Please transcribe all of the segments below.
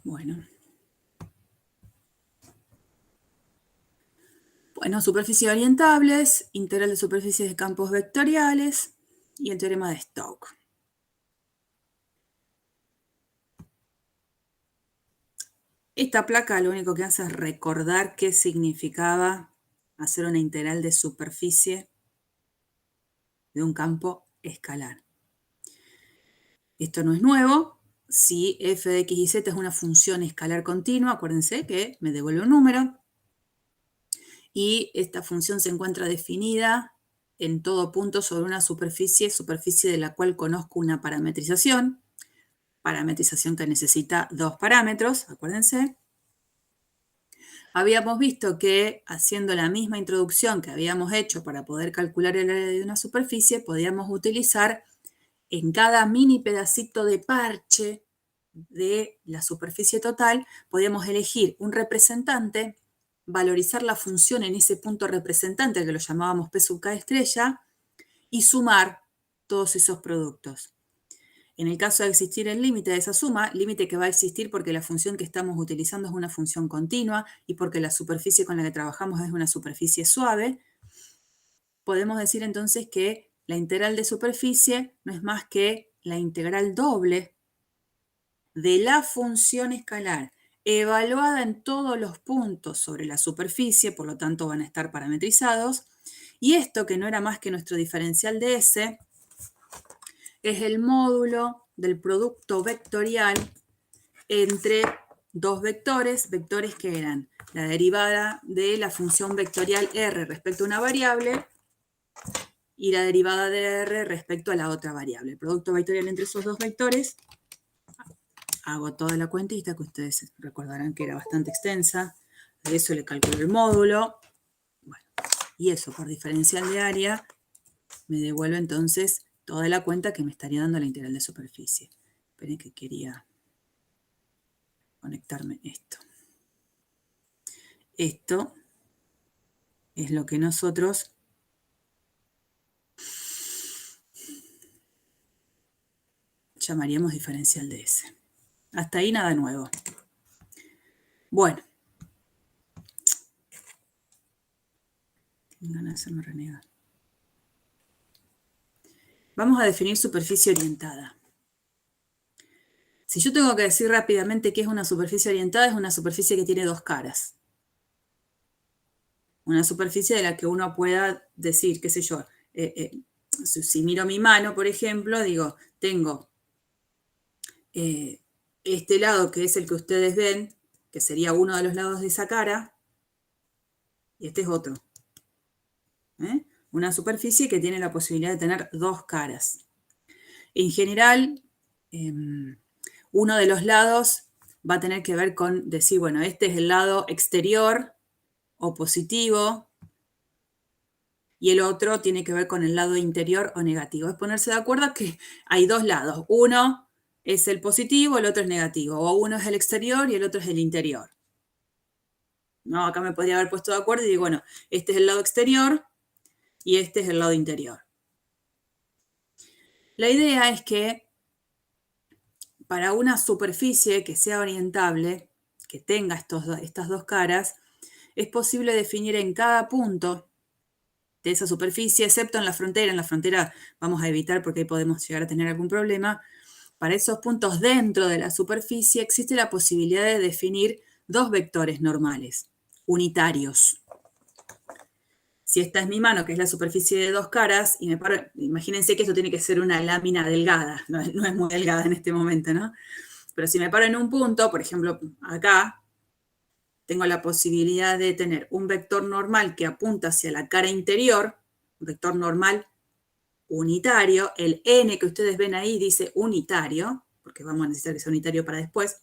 Bueno. Bueno, superficies orientables, integral de superficies de campos vectoriales y el teorema de Stokes. Esta placa lo único que hace es recordar qué significaba hacer una integral de superficie de un campo escalar. Esto no es nuevo. Si f de x y z es una función escalar continua, acuérdense que me devuelve un número. Y esta función se encuentra definida en todo punto sobre una superficie de la cual conozco una parametrización que necesita dos parámetros, acuérdense. Habíamos visto que haciendo la misma introducción que habíamos hecho para poder calcular el área de una superficie, podíamos utilizar en cada mini pedacito de parche de la superficie total, podíamos elegir un representante, valorizar la función en ese punto representante, que lo llamábamos P sub K estrella, y sumar todos esos productos. En el caso de existir el límite de esa suma, límite que va a existir porque la función que estamos utilizando es una función continua y porque la superficie con la que trabajamos es una superficie suave, podemos decir entonces que la integral de superficie no es más que la integral doble de la función escalar evaluada en todos los puntos sobre la superficie, por lo tanto van a estar parametrizados, y esto que no era más que nuestro diferencial de S, es el módulo del producto vectorial entre dos vectores que eran la derivada de la función vectorial R respecto a una variable y la derivada de R respecto a la otra variable. El producto vectorial entre esos dos vectores, hago toda la cuentita que ustedes recordarán que era bastante extensa, de eso le calculo el módulo, bueno, y eso por diferencial de área me devuelve entonces toda la cuenta que me estaría dando la integral de superficie. Esperen que quería conectarme esto. Esto es lo que nosotros llamaríamos diferencial de S. Hasta ahí nada nuevo. Bueno. Tengo ganas de hacerme renegar. Vamos a definir superficie orientada. Si yo tengo que decir rápidamente qué es una superficie orientada, es una superficie que tiene dos caras. Una superficie de la que uno pueda decir, qué sé yo, si miro mi mano, por ejemplo, digo, tengo este lado que es el que ustedes ven, que sería uno de los lados de esa cara, y este es otro. Una superficie que tiene la posibilidad de tener dos caras. En general, uno de los lados va a tener que ver con decir, bueno, este es el lado exterior o positivo, y el otro tiene que ver con el lado interior o negativo. Es ponerse de acuerdo que hay dos lados. Uno es el positivo, el otro es negativo. O uno es el exterior y el otro es el interior. No, acá me podría haber puesto de acuerdo y digo, bueno, este es el lado exterior y este es el lado interior. La idea es que para una superficie que sea orientable, que tenga estas dos caras, es posible definir en cada punto de esa superficie, excepto en la frontera. En la frontera vamos a evitar porque ahí podemos llegar a tener algún problema. Para esos puntos dentro de la superficie existe la posibilidad de definir dos vectores normales, unitarios. Si esta es mi mano, que es la superficie de dos caras, y me paro, imagínense que esto tiene que ser una lámina delgada, no es muy delgada en este momento, ¿no? Pero si me paro en un punto, por ejemplo, acá, tengo la posibilidad de tener un vector normal que apunta hacia la cara interior, un vector normal unitario, el n que ustedes ven ahí dice unitario, porque vamos a necesitar que sea unitario para después,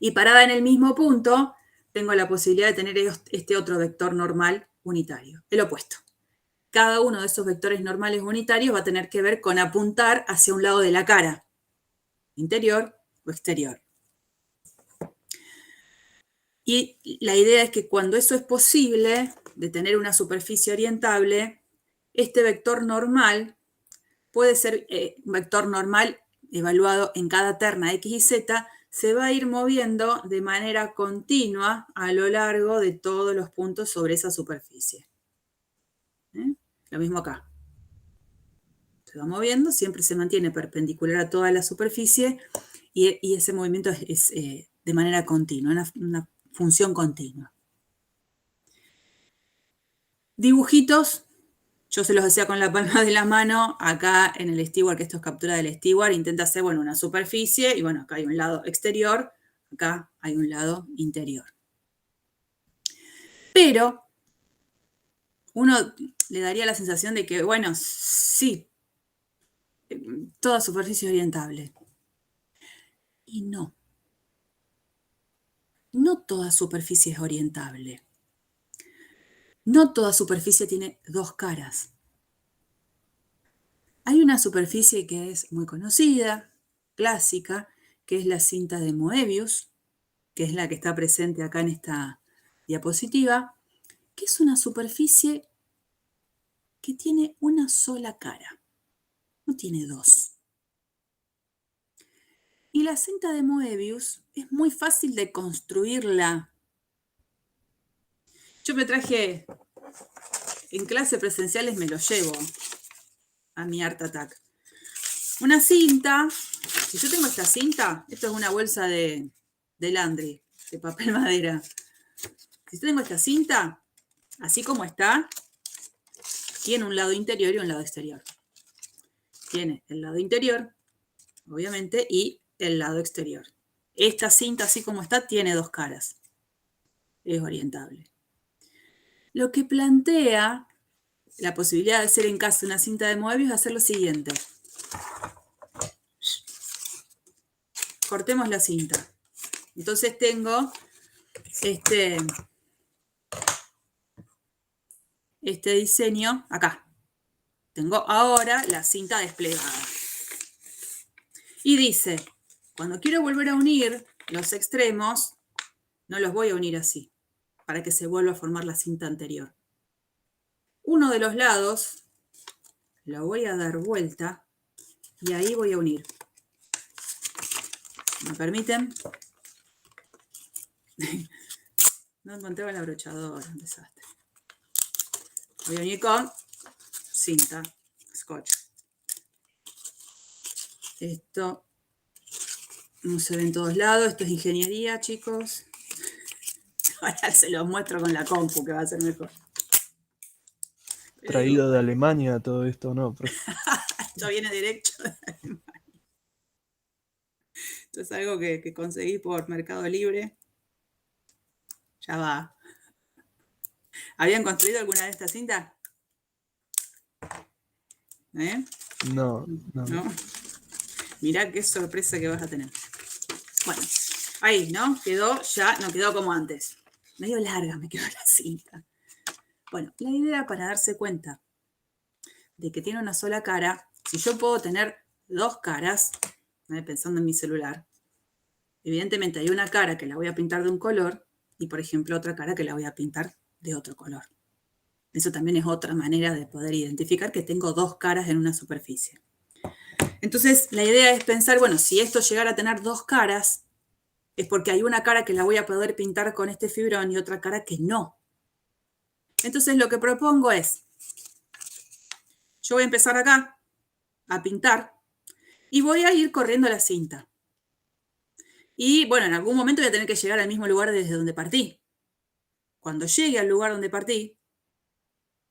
y parada en el mismo punto, tengo la posibilidad de tener este otro vector normal unitario, el opuesto. Cada uno de esos vectores normales unitarios va a tener que ver con apuntar hacia un lado de la cara, interior o exterior. Y la idea es que cuando eso es posible, de tener una superficie orientable, este vector normal puede ser un vector normal evaluado en cada terna X y Z, se va a ir moviendo de manera continua a lo largo de todos los puntos sobre esa superficie. Lo mismo acá. Se va moviendo, siempre se mantiene perpendicular a toda la superficie y ese movimiento es de manera continua, una función continua. Dibujitos, yo se los hacía con la palma de la mano, acá en el steward, que esto es captura del steward, intenta hacer, bueno, una superficie, y bueno, acá hay un lado exterior, acá hay un lado interior. Pero uno le daría la sensación de que, bueno, sí, toda superficie es orientable. Y no. No toda superficie es orientable. No toda superficie tiene dos caras. Hay una superficie que es muy conocida, clásica, que es la cinta de Moebius, que es la que está presente acá en esta diapositiva, que es una superficie que tiene una sola cara, no tiene dos. Y la cinta de Moebius es muy fácil de construirla. Yo me traje, en clases presenciales me lo llevo a mi Art Attack. Una cinta, si yo tengo esta cinta, esto es una bolsa de Landry, de papel madera. Si yo tengo esta cinta, así como está, tiene un lado interior y un lado exterior. Tiene el lado interior, obviamente, y el lado exterior. Esta cinta, así como está, tiene dos caras. Es orientable. Lo que plantea la posibilidad de hacer en caso de una cinta de Moebius es hacer lo siguiente. Cortemos la cinta. Entonces tengo este diseño acá. Tengo ahora la cinta desplegada. Y dice, cuando quiero volver a unir los extremos, no los voy a unir así, para que se vuelva a formar la cinta anterior. Uno de los lados lo voy a dar vuelta y ahí voy a unir. ¿Me permiten? No encontraba el abrochador, un desastre. Voy a unir con cinta, scotch. Esto no se ve en todos lados, esto es ingeniería, chicos. Ahora se los muestro con la compu, que va a ser mejor. Traído de Alemania todo esto, ¿no? Esto viene directo de Alemania. Esto es algo que conseguí por Mercado Libre. Ya va. ¿Habían construido alguna de estas cintas? ¿Eh? No. ¿No? Mirá qué sorpresa que vas a tener. Bueno, ahí, ¿no? Quedó ya, no quedó como antes. Medio larga me quedó la cinta. Bueno, la idea para darse cuenta de que tiene una sola cara, si yo puedo tener dos caras, pensando en mi celular, evidentemente hay una cara que la voy a pintar de un color y, por ejemplo, otra cara que la voy a pintar de otro color. Eso también es otra manera de poder identificar que tengo dos caras en una superficie. Entonces, la idea es pensar, bueno, si esto llegara a tener dos caras, es porque hay una cara que la voy a poder pintar con este fibrón y otra cara que no. Entonces, lo que propongo es, yo voy a empezar acá a pintar y voy a ir corriendo la cinta. Y, bueno, en algún momento voy a tener que llegar al mismo lugar desde donde partí. Cuando llegue al lugar donde partí,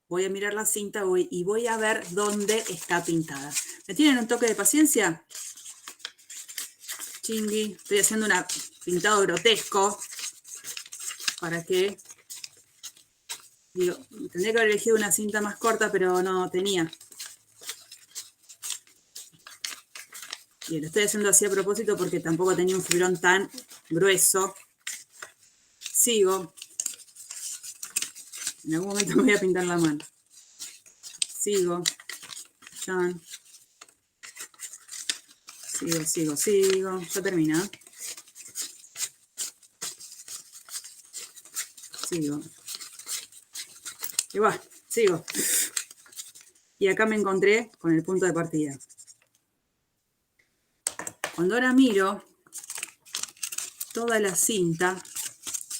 voy a mirar la cinta y voy a ver dónde está pintada. ¿Me tienen un toque de paciencia? Chingui, estoy haciendo un pintado grotesco para que, digo, tendría que haber elegido una cinta más corta, pero no tenía. Y lo estoy haciendo así a propósito porque tampoco tenía un fibrón tan grueso. Sigo. En algún momento me voy a pintar la mano. Sigo. Chan. Sigo. Ya termina. Sigo. Y va, sigo. Y acá me encontré con el punto de partida. Cuando ahora miro toda la cinta,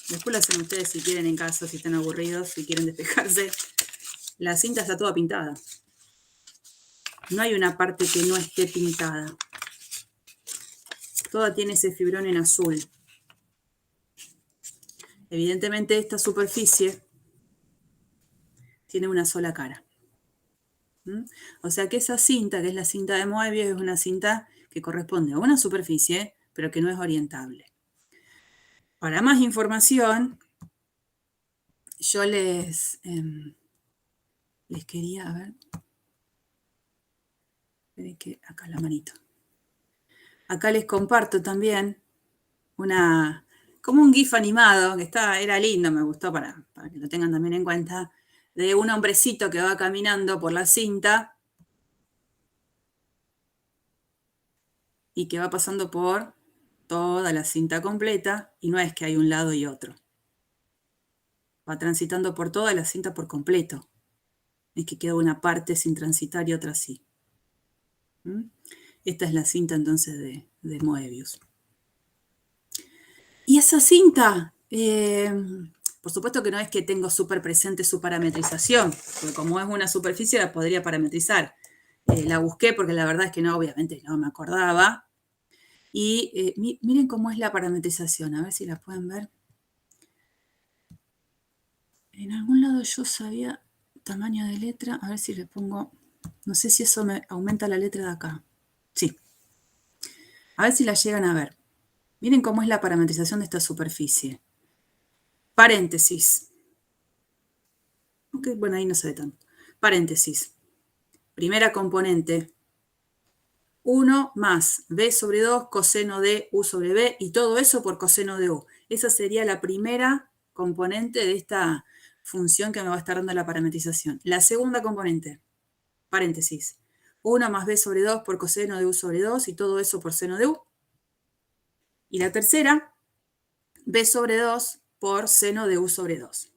después lo hacen ustedes si quieren en casa, si están aburridos, si quieren despejarse, la cinta está toda pintada. No hay una parte que no esté pintada. Toda tiene ese fibrón en azul. Evidentemente esta superficie tiene una sola cara. O sea que esa cinta, que es la cinta de Moebius, es una cinta que corresponde a una superficie, pero que no es orientable. Para más información, yo les quería, a ver, esperen que acá la manito. Acá les comparto también como un GIF animado, que era lindo, me gustó para que lo tengan también en cuenta, de un hombrecito que va caminando por la cinta y que va pasando por toda la cinta completa, y no es que hay un lado y otro. Va transitando por toda la cinta por completo. Es que queda una parte sin transitar y otra sí. Esta es la cinta entonces de Moebius. Y esa cinta, por supuesto que no es que tengo súper presente su parametrización, porque como es una superficie la podría parametrizar. La busqué porque la verdad es que no, obviamente no me acordaba. Y miren cómo es la parametrización, a ver si la pueden ver. En algún lado yo sabía tamaño de letra, a ver si le pongo, no sé si eso me aumenta la letra de acá. Sí. A ver si la llegan a ver. Miren cómo es la parametrización de esta superficie. Paréntesis. Ok, bueno, ahí no se ve tanto. Paréntesis. Primera componente. 1 más b sobre 2 coseno de u sobre b y todo eso por coseno de u. Esa sería la primera componente de esta función que me va a estar dando la parametrización. La segunda componente, paréntesis, 1 más b sobre 2 por coseno de u sobre 2 y todo eso por seno de u. Y la tercera, b sobre 2 por seno de u sobre 2.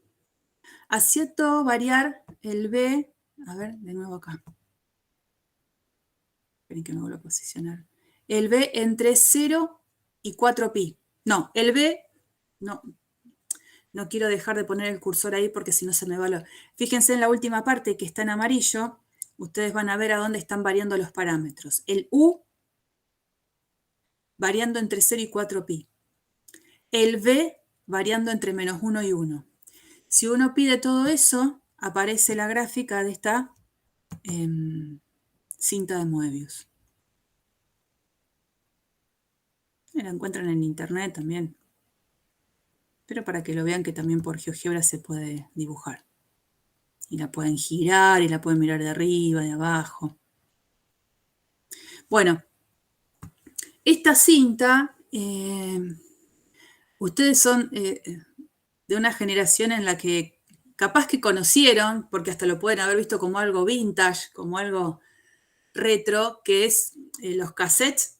Haciendo variar el b, a ver, de nuevo acá. Esperen que me vuelva a posicionar. El b entre 0 y 4pi. No, el b, no quiero dejar de poner el cursor ahí porque si no se me va lo... Fíjense en la última parte que está en amarillo, ustedes van a ver a dónde están variando los parámetros. El u variando entre 0 y 4pi. El b variando entre menos 1 y 1. Si uno pide todo eso, aparece la gráfica de esta cinta de Moebius. La encuentran en internet también. Pero para que lo vean que también por GeoGebra se puede dibujar. Y la pueden girar y la pueden mirar de arriba, de abajo. Bueno, esta cinta, ustedes son de una generación en la que capaz que conocieron, porque hasta lo pueden haber visto como algo vintage, como algo retro, que es los cassettes.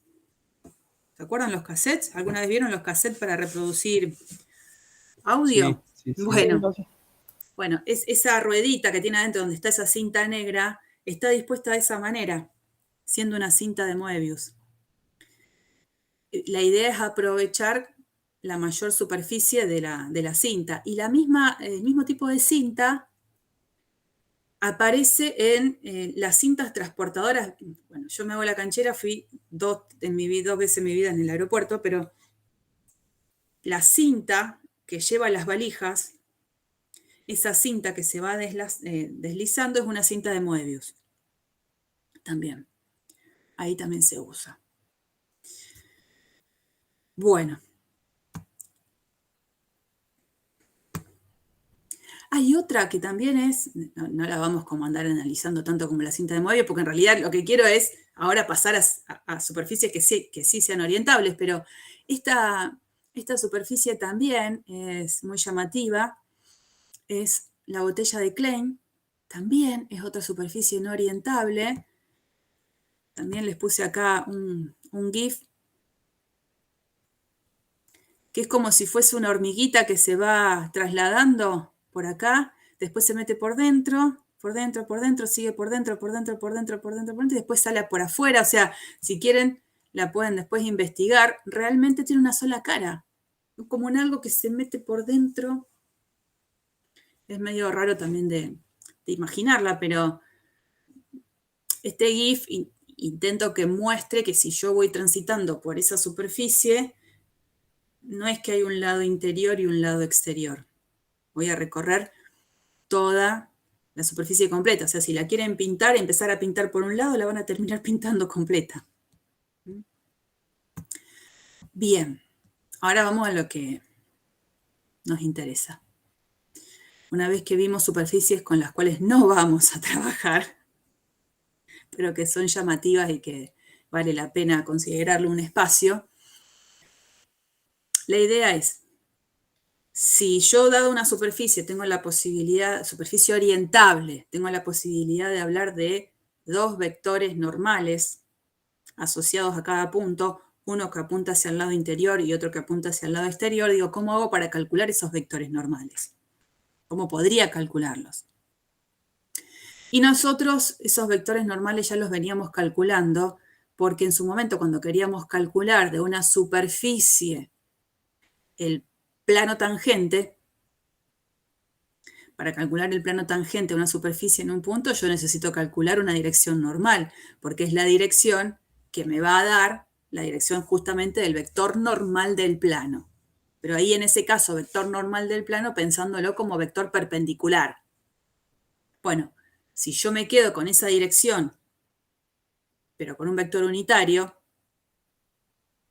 ¿Se acuerdan los cassettes? ¿Alguna vez vieron los cassettes para reproducir audio? Sí. Bueno, esa ruedita que tiene adentro donde está esa cinta negra, está dispuesta de esa manera, siendo una cinta de Moebius. La idea es aprovechar la mayor superficie de la cinta. Y el mismo tipo de cinta aparece en las cintas transportadoras. Bueno, yo me hago la canchera, fui dos veces en mi vida en el aeropuerto, pero la cinta que lleva las valijas, esa cinta que se va deslizando es una cinta de Moebius. También. Ahí también se usa. Bueno. Hay otra que también no la vamos como a andar analizando tanto como la cinta de Moebius, porque en realidad lo que quiero es ahora pasar a superficies que sí sean orientables, pero esta superficie también es muy llamativa, es la botella de Klein, también es otra superficie no orientable. También les puse acá un GIF, que es como si fuese una hormiguita que se va trasladando por acá, después se mete por dentro por dentro, sigue por dentro, por dentro, por dentro, por dentro, por dentro, y después sale por afuera. O sea, si quieren, la pueden después investigar. Realmente tiene una sola cara, como en algo que se mete por dentro. Es medio raro también de imaginarla, pero este GIF intento que muestre que si yo voy transitando por esa superficie, no es que hay un lado interior y un lado exterior. Voy a recorrer toda la superficie completa. O sea, si la quieren pintar, empezar a pintar por un lado, la van a terminar pintando completa. Bien, ahora vamos a lo que nos interesa. Una vez que vimos superficies con las cuales no vamos a trabajar, pero que son llamativas y que vale la pena considerarle un espacio, la idea es, si yo dado una superficie tengo la posibilidad, superficie orientable, tengo la posibilidad de hablar de dos vectores normales asociados a cada punto, uno que apunta hacia el lado interior y otro que apunta hacia el lado exterior, digo, ¿cómo hago para calcular esos vectores normales? ¿Cómo podría calcularlos? Y nosotros esos vectores normales ya los veníamos calculando porque en su momento cuando queríamos calcular de una superficie el plano tangente, para calcular el plano tangente a una superficie en un punto, yo necesito calcular una dirección normal, porque es la dirección que me va a dar la dirección justamente del vector normal del plano. Pero ahí en ese caso, vector normal del plano, pensándolo como vector perpendicular. Bueno, si yo me quedo con esa dirección, pero con un vector unitario,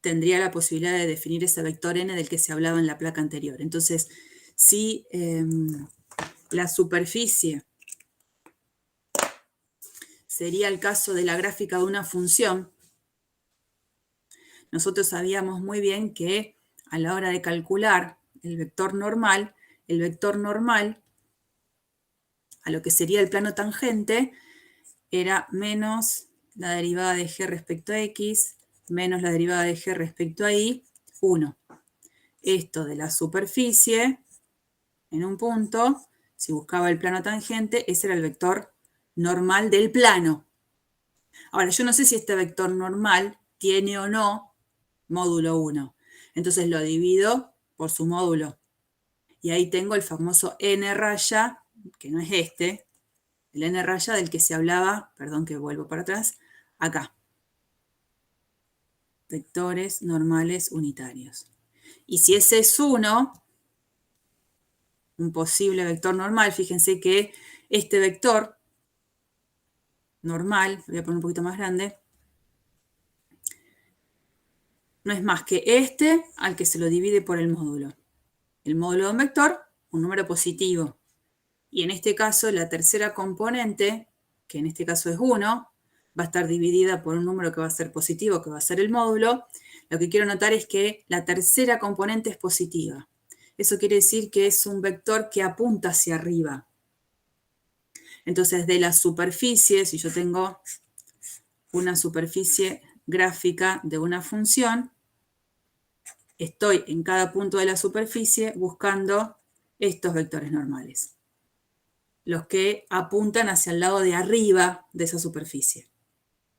tendría la posibilidad de definir ese vector n del que se hablaba en la placa anterior. Entonces, si la superficie sería el caso de la gráfica de una función, nosotros sabíamos muy bien que a la hora de calcular el vector normal a lo que sería el plano tangente era menos la derivada de g respecto a x, menos la derivada de g respecto a y, 1. Esto de la superficie en un punto, si buscaba el plano tangente, ese era el vector normal del plano. Ahora, yo no sé si este vector normal tiene o no módulo 1. Entonces lo divido por su módulo. Y ahí tengo el famoso n raya, que no es este, el n raya del que se hablaba, perdón que vuelvo para atrás, acá. Vectores normales unitarios. Y si ese es 1, un posible vector normal, fíjense que este vector normal, voy a poner un poquito más grande, no es más que este al que se lo divide por el módulo. El módulo de un vector, un número positivo. Y en este caso, la tercera componente, que en este caso es 1, va a estar dividida por un número que va a ser positivo, que va a ser el módulo. Lo que quiero notar es que la tercera componente es positiva. Eso quiere decir que es un vector que apunta hacia arriba. Entonces, de la superficie, si yo tengo una superficie gráfica de una función, estoy en cada punto de la superficie buscando estos vectores normales, los que apuntan hacia el lado de arriba de esa superficie.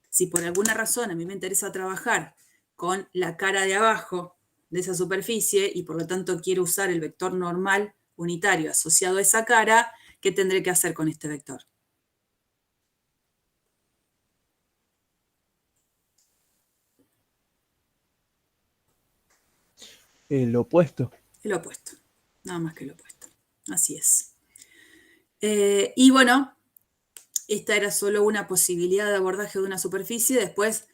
Si por alguna razón a mí me interesa trabajar con la cara de abajo de esa superficie y por lo tanto quiero usar el vector normal unitario asociado a esa cara, ¿qué tendré que hacer con este vector? El opuesto. El opuesto, nada más que el opuesto. Así es. Y bueno, esta era solo una posibilidad de abordaje de una superficie, después,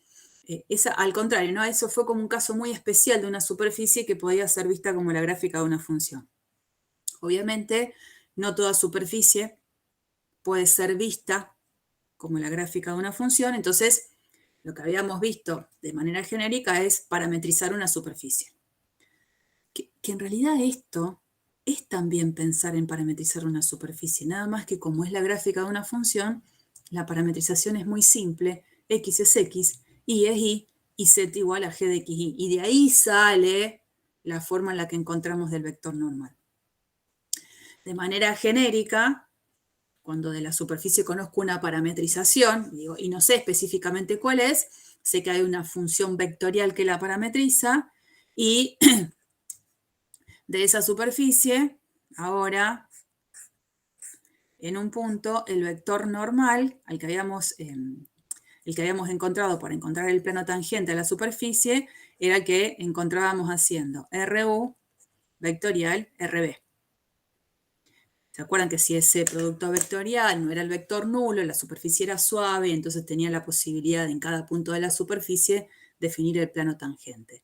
esa, al contrario, ¿no? Eso fue como un caso muy especial de una superficie que podía ser vista como la gráfica de una función. Obviamente, no toda superficie puede ser vista como la gráfica de una función, entonces lo que habíamos visto de manera genérica es parametrizar una superficie. Que en realidad esto es también pensar en parametrizar una superficie, nada más que como es la gráfica de una función, la parametrización es muy simple, x es x, y es y z igual a g de xy. Y de ahí sale la forma en la que encontramos del vector normal. De manera genérica, cuando de la superficie conozco una parametrización, digo, y no sé específicamente cuál es, sé que hay una función vectorial que la parametriza, y de esa superficie, ahora, en un punto, el vector normal, el que habíamos encontrado para encontrar el plano tangente a la superficie, era el que encontrábamos haciendo RU vectorial RB. ¿Se acuerdan que si ese producto vectorial no era el vector nulo, la superficie era suave, entonces tenía la posibilidad de en cada punto de la superficie definir el plano tangente?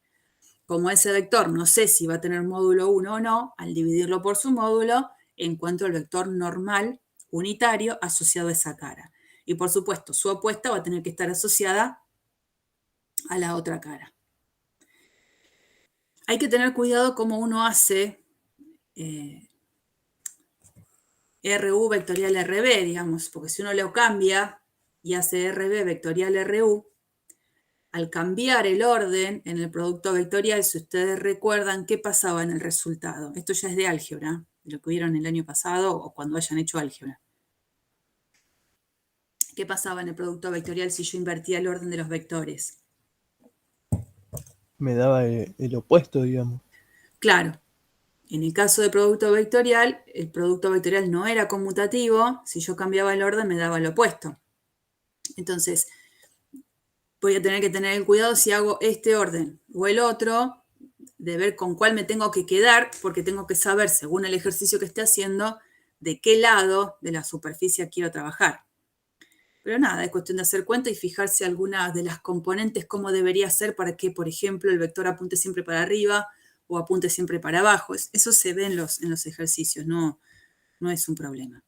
Como ese vector no sé si va a tener módulo 1 o no, al dividirlo por su módulo, encuentro el vector normal unitario asociado a esa cara. Y por supuesto, su opuesta va a tener que estar asociada a la otra cara. Hay que tener cuidado cómo uno hace RU vectorial RB, digamos, porque si uno lo cambia y hace RB vectorial RU, al cambiar el orden en el producto vectorial, si ustedes recuerdan, ¿qué pasaba en el resultado? Esto ya es de álgebra, lo que vieron el año pasado o cuando hayan hecho álgebra. ¿Qué pasaba en el producto vectorial si yo invertía el orden de los vectores? Me daba el opuesto, digamos. Claro, en el caso del producto vectorial, el producto vectorial no era conmutativo, si yo cambiaba el orden me daba el opuesto. Entonces, voy a tener que tener el cuidado si hago este orden o el otro, de ver con cuál me tengo que quedar, porque tengo que saber, según el ejercicio que esté haciendo, de qué lado de la superficie quiero trabajar. Pero nada, es cuestión de hacer cuenta y fijarse algunas de las componentes, cómo debería ser para que, por ejemplo, el vector apunte siempre para arriba o apunte siempre para abajo. Eso se ve en los ejercicios, no es un problema.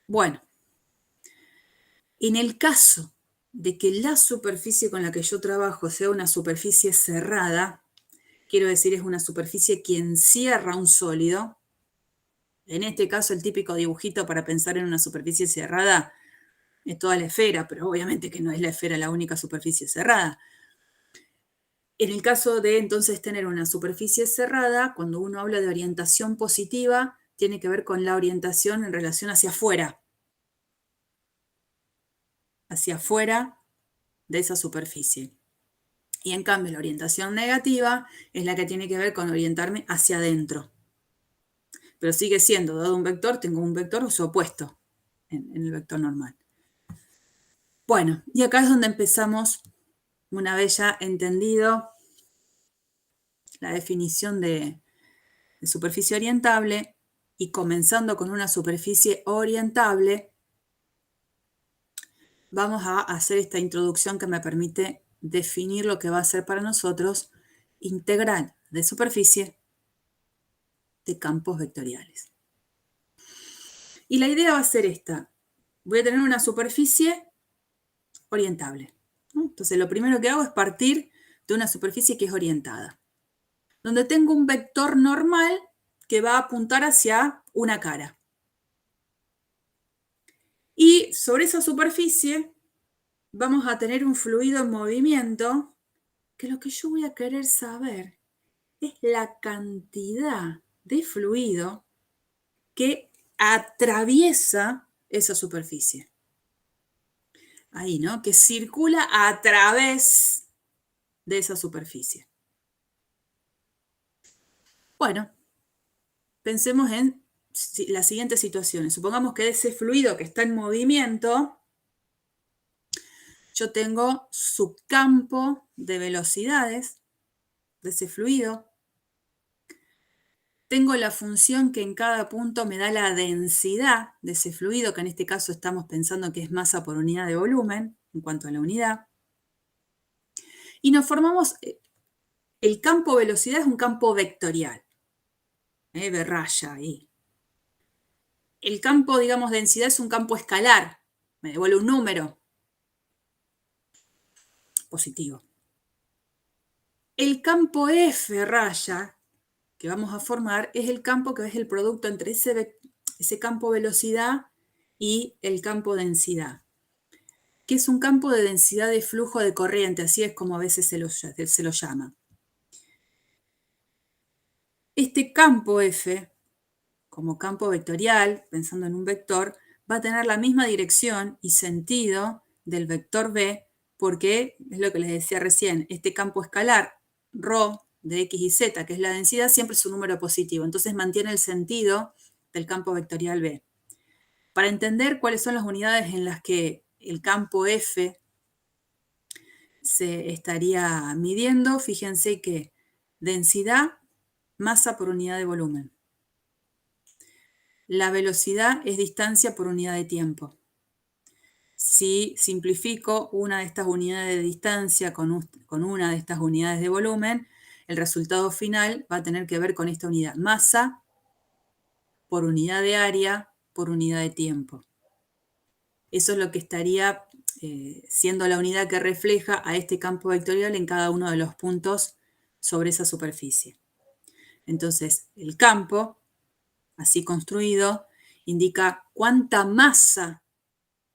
Bueno, en el caso de que la superficie con la que yo trabajo sea una superficie cerrada, quiero decir, es una superficie que encierra un sólido. En este caso, el típico dibujito para pensar en una superficie cerrada es toda la esfera, pero obviamente que no es la esfera la única superficie cerrada. En el caso de entonces tener una superficie cerrada, cuando uno habla de orientación positiva, tiene que ver con la orientación en relación hacia afuera de esa superficie. Y en cambio, la orientación negativa es la que tiene que ver con orientarme hacia adentro. Pero sigue siendo, dado un vector, tengo un vector o su opuesto en el vector normal. Bueno, y acá es donde empezamos, una vez ya entendido la definición de superficie orientable y comenzando con una superficie orientable, vamos a hacer esta introducción que me permite definir lo que va a ser para nosotros integral de superficie de campos vectoriales. Y la idea va a ser esta. Voy a tener una superficie orientable, ¿no? Entonces lo primero que hago es partir de una superficie que es orientada, donde tengo un vector normal que va a apuntar hacia una cara. Y sobre esa superficie vamos a tener un fluido en movimiento, que lo que yo voy a querer saber es la cantidad de fluido que atraviesa esa superficie. Ahí, ¿no? Que circula a través de esa superficie. Bueno, pensemos en las siguientes situaciones. Supongamos que ese fluido que está en movimiento, yo tengo su campo de velocidades de ese fluido. Tengo la función que en cada punto me da la densidad de ese fluido, que en este caso estamos pensando que es masa por unidad de volumen, en cuanto a la unidad. Y nos formamos, el campo velocidad es un campo vectorial, de raya ahí. El campo, digamos, densidad es un campo escalar, me devuelve un número positivo. El campo F raya que vamos a formar es el campo que es el producto entre ese campo velocidad y el campo densidad, que es un campo de densidad de flujo de corriente, así es como a veces se lo llama. Este campo F, como campo vectorial, pensando en un vector, va a tener la misma dirección y sentido del vector B, porque es lo que les decía recién, este campo escalar, ρ de x y z, que es la densidad, siempre es un número positivo, entonces mantiene el sentido del campo vectorial B. Para entender cuáles son las unidades en las que el campo F se estaría midiendo, fíjense que densidad, masa por unidad de volumen. La velocidad es distancia por unidad de tiempo. Si simplifico una de estas unidades de distancia con una de estas unidades de volumen, el resultado final va a tener que ver con esta unidad, masa por unidad de área por unidad de tiempo. Eso es lo que estaría siendo la unidad que refleja a este campo vectorial en cada uno de los puntos sobre esa superficie. Entonces, el campo, así construido, indica cuánta masa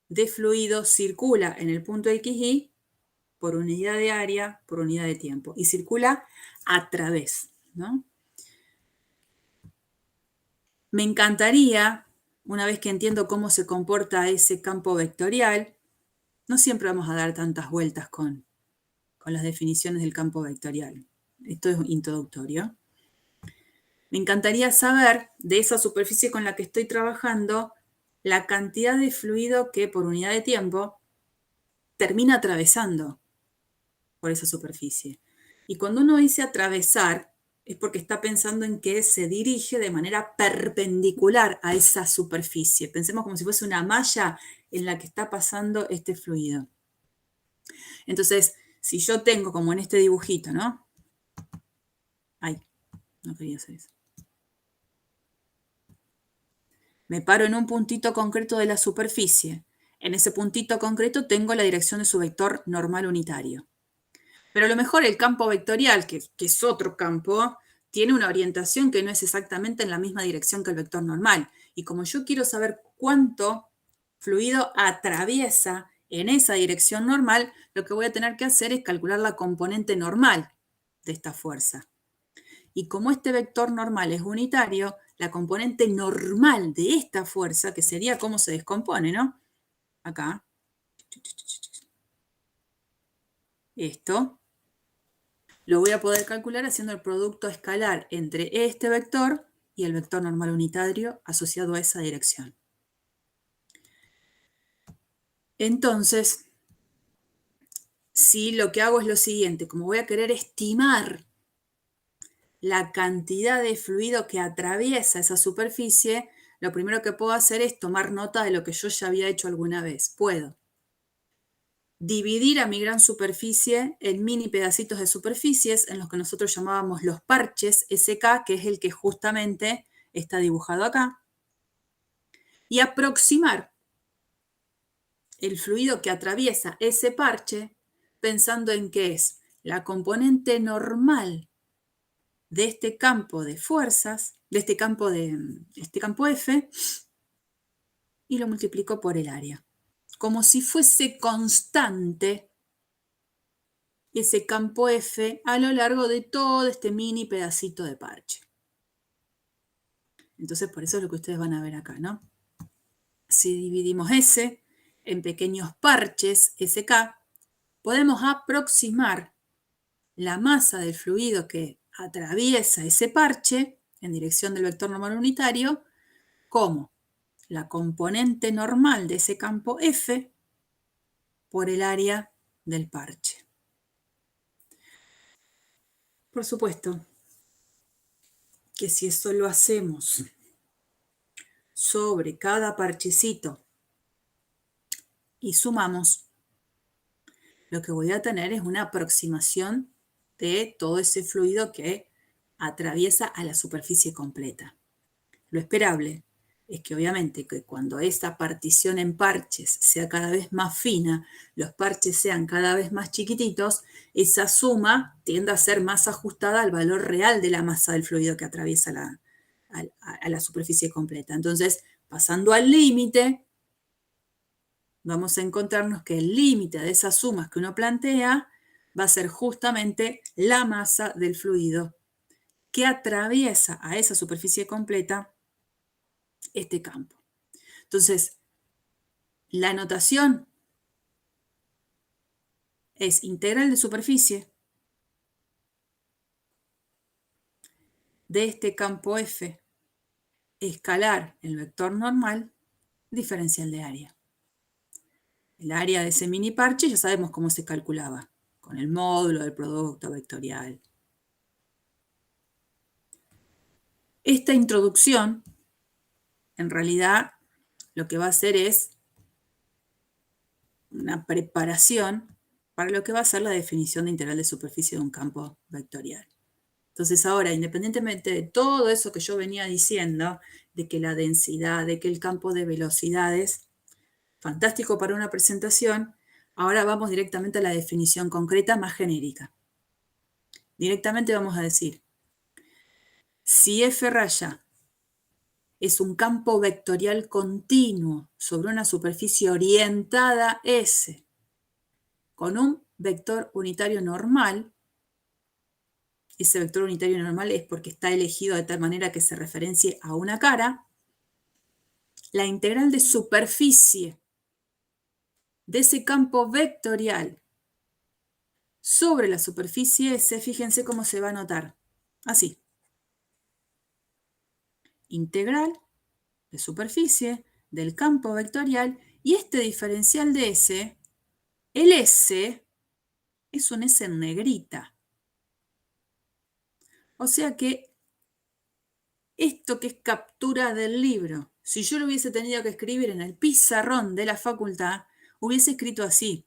de fluido circula en el punto XY por unidad de área por unidad de tiempo. Y circula a través, ¿no? Me encantaría, una vez que entiendo cómo se comporta ese campo vectorial, no siempre vamos a dar tantas vueltas con las definiciones del campo vectorial. Esto es introductorio. Me encantaría saber de esa superficie con la que estoy trabajando la cantidad de fluido que por unidad de tiempo termina atravesando por esa superficie. Y cuando uno dice atravesar, es porque está pensando en que se dirige de manera perpendicular a esa superficie. Pensemos como si fuese una malla en la que está pasando este fluido. Entonces, si yo tengo, como en este dibujito, ¿no? Ay, no quería hacer eso. Me paro en un puntito concreto de la superficie. En ese puntito concreto tengo la dirección de su vector normal unitario. Pero a lo mejor el campo vectorial, que es otro campo, tiene una orientación que no es exactamente en la misma dirección que el vector normal. Y como yo quiero saber cuánto fluido atraviesa en esa dirección normal, lo que voy a tener que hacer es calcular la componente normal de esta fuerza. Y como este vector normal es unitario, la componente normal de esta fuerza, que sería cómo se descompone, ¿no? Acá. Esto lo voy a poder calcular haciendo el producto escalar entre este vector y el vector normal unitario asociado a esa dirección. Entonces, si lo que hago es lo siguiente, como voy a querer estimar la cantidad de fluido que atraviesa esa superficie, lo primero que puedo hacer es tomar nota de lo que yo ya había hecho alguna vez. Puedo dividir a mi gran superficie en mini pedacitos de superficies en los que nosotros llamábamos los parches SK, que es el que justamente está dibujado acá, y aproximar el fluido que atraviesa ese parche pensando en que es la componente normal de este campo de fuerzas, de este campo F, y lo multiplico por el área. Como si fuese constante ese campo F a lo largo de todo este mini pedacito de parche. Entonces, por eso es lo que ustedes van a ver acá, ¿no? Si dividimos S en pequeños parches, SK, podemos aproximar la masa del fluido que atraviesa ese parche en dirección del vector normal unitario como la componente normal de ese campo F por el área del parche. Por supuesto que si eso lo hacemos sobre cada parchecito y sumamos, lo que voy a tener es una aproximación de todo ese fluido que atraviesa a la superficie completa. Lo esperable es que obviamente que cuando esta partición en parches sea cada vez más fina, los parches sean cada vez más chiquititos, esa suma tiende a ser más ajustada al valor real de la masa del fluido que atraviesa a la superficie completa. Entonces, pasando al límite, vamos a encontrarnos que el límite de esas sumas que uno plantea va a ser justamente la masa del fluido que atraviesa a esa superficie completa este campo. Entonces, la notación es integral de superficie de este campo F, escalar el vector normal, diferencial de área. El área de ese mini parche ya sabemos cómo se calculaba, con el módulo del producto vectorial. Esta introducción, en realidad, lo que va a hacer es una preparación para lo que va a ser la definición de integral de superficie de un campo vectorial. Entonces ahora, independientemente de todo eso que yo venía diciendo, de que la densidad, de que el campo de velocidades, fantástico para una presentación, ahora vamos directamente a la definición concreta más genérica. Directamente vamos a decir, si F raya es un campo vectorial continuo sobre una superficie orientada S con un vector unitario normal, ese vector unitario normal es porque está elegido de tal manera que se referencie a una cara, la integral de superficie de ese campo vectorial sobre la superficie S, fíjense cómo se va a notar. Así. Integral de superficie del campo vectorial y este diferencial de S, el S es un S en negrita. O sea que esto que es captura del libro, si yo lo hubiese tenido que escribir en el pizarrón de la facultad, hubiese escrito así.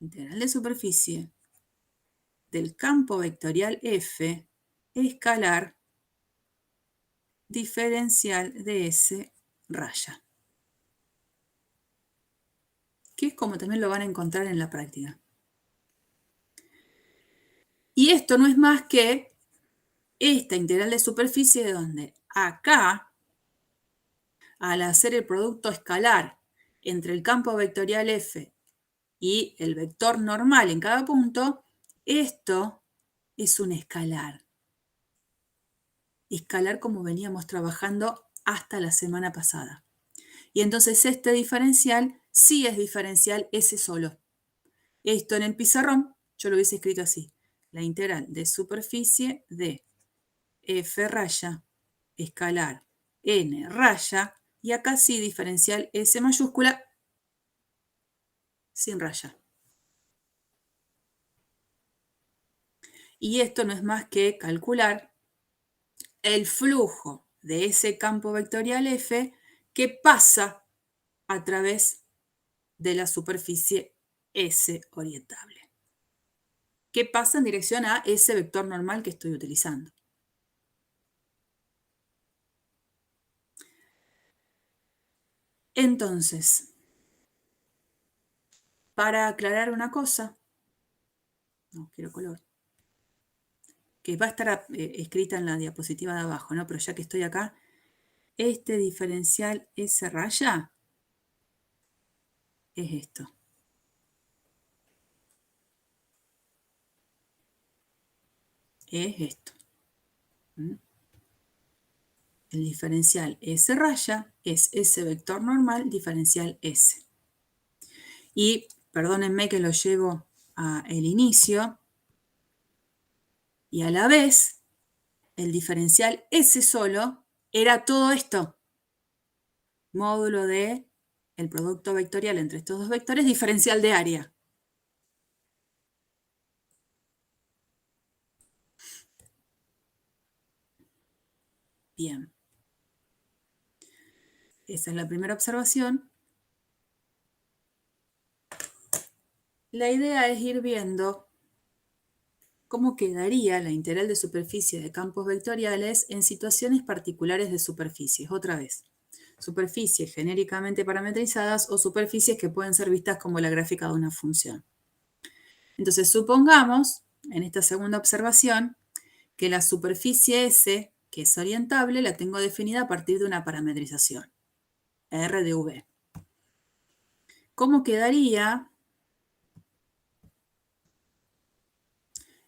Integral de superficie del campo vectorial F escalar diferencial de S raya. Que es como también lo van a encontrar en la práctica. Y esto no es más que esta integral de superficie de donde acá, al hacer el producto escalar entre el campo vectorial F y el vector normal en cada punto, esto es un escalar. Escalar como veníamos trabajando hasta la semana pasada. Y entonces este diferencial sí es diferencial S solo. Esto en el pizarrón yo lo hubiese escrito así. La integral de superficie de F raya escalar N raya y acá sí diferencial S mayúscula sin raya. Y esto no es más que calcular el flujo de ese campo vectorial F que pasa a través de la superficie S orientable. Que pasa en dirección a ese vector normal que estoy utilizando. Entonces, para aclarar una cosa, no quiero color, que va a estar escrita en la diapositiva de abajo, ¿no? Pero ya que estoy acá, este diferencial S raya es esto. Es esto. ¿Mm? El diferencial S raya es ese vector normal diferencial S. Y perdónenme que lo llevo al inicio. Y a la vez, el diferencial S solo era todo esto. Módulo de el producto vectorial entre estos dos vectores, diferencial de área. Bien. Esa es la primera observación. La idea es ir viendo cómo quedaría la integral de superficie de campos vectoriales en situaciones particulares de superficies. Otra vez, superficies genéricamente parametrizadas o superficies que pueden ser vistas como la gráfica de una función. Entonces, supongamos, en esta segunda observación, que la superficie S, que es orientable, la tengo definida a partir de una parametrización, R de V. ¿Cómo quedaría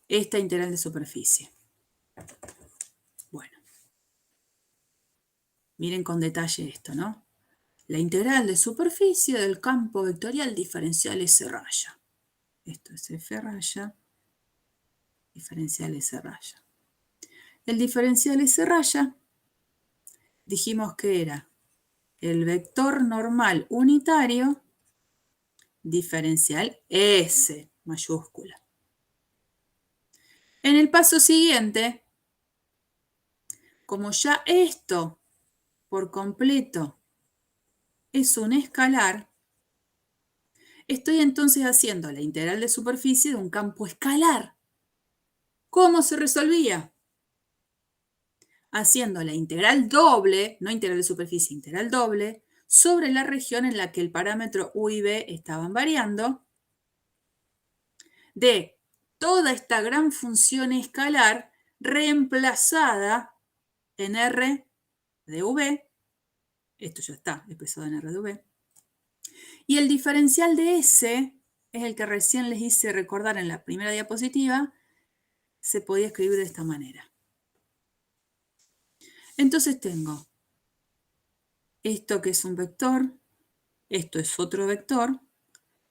esta integral de superficie? Bueno. Miren con detalle esto, ¿no? La integral de superficie del campo vectorial diferencial S raya. Esto es F raya, diferencial S raya. El diferencial S raya, dijimos que era el vector normal unitario diferencial S mayúscula. En el paso siguiente, como ya esto por completo es un escalar, estoy entonces haciendo la integral de superficie de un campo escalar. ¿Cómo se resolvía? Haciendo la integral doble, no integral de superficie, integral doble, sobre la región en la que el parámetro u y b estaban variando, de toda esta gran función escalar reemplazada en R de v, esto ya está expresado en R de v, y el diferencial de S es el que recién les hice recordar en la primera diapositiva, se podía escribir de esta manera. Entonces tengo esto que es un vector, esto es otro vector,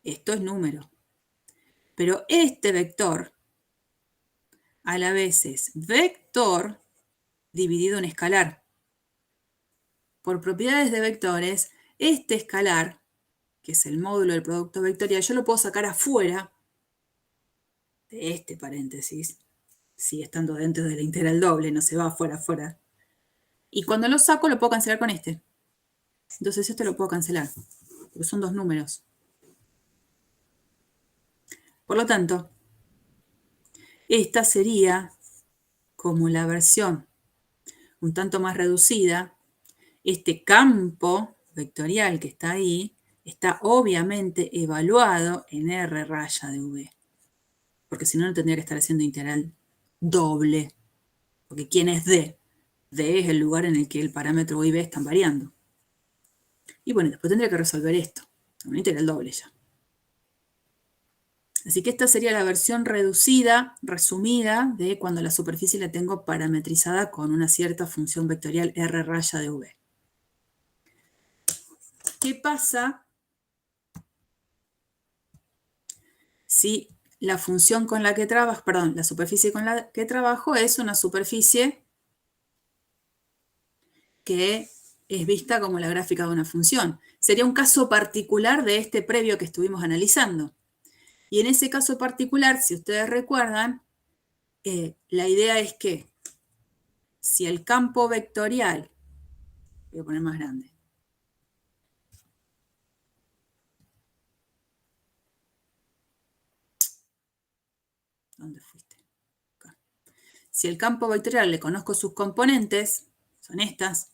esto es número. Pero este vector a la vez es vector dividido en escalar. Por propiedades de vectores, este escalar, que es el módulo del producto vectorial, yo lo puedo sacar afuera de este paréntesis, sigue estando dentro de la integral doble, no se va afuera. Y cuando lo saco, lo puedo cancelar con este. Entonces este lo puedo cancelar, porque son dos números. Por lo tanto, esta sería como la versión un tanto más reducida. Este campo vectorial que está ahí está obviamente evaluado en R raya de V. Porque si no, no tendría que estar haciendo integral doble. Porque ¿quién es D? D es el lugar en el que el parámetro U y B están variando. Y bueno, después tendría que resolver esto. Una integral doble ya. Así que esta sería la versión reducida, resumida, de cuando la superficie la tengo parametrizada con una cierta función vectorial R raya de V. ¿Qué pasa si la función con la que trabajo, perdón, la superficie con la que trabajo es una superficie que es vista como la gráfica de una función? Sería un caso particular de este previo que estuvimos analizando. Y en ese caso particular, si ustedes recuerdan, la idea es que si el campo vectorial, voy a poner más grande, ¿dónde fuiste? Acá. Si el campo vectorial le conozco sus componentes, son estas,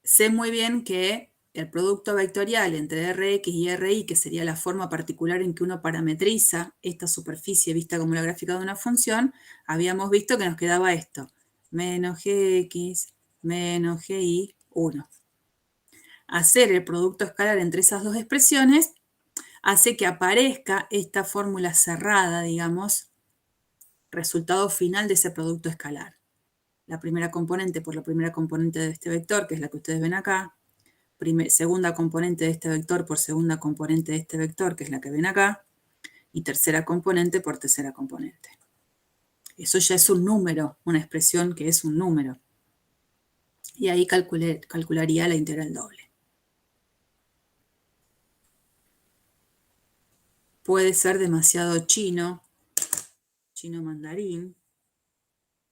sé muy bien que el producto vectorial entre Rx y Ri, que sería la forma particular en que uno parametriza esta superficie vista como la gráfica de una función, habíamos visto que nos quedaba esto, menos Gx menos Gi, 1. Hacer el producto escalar entre esas dos expresiones hace que aparezca esta fórmula cerrada, digamos, resultado final de ese producto escalar. La primera componente por la primera componente de este vector, que es la que ustedes ven acá, segunda componente de este vector por segunda componente de este vector, que es la que ven acá, y tercera componente por tercera componente. Eso ya es un número, una expresión que es un número. Y ahí calcularía la integral doble. Puede ser demasiado chino mandarín.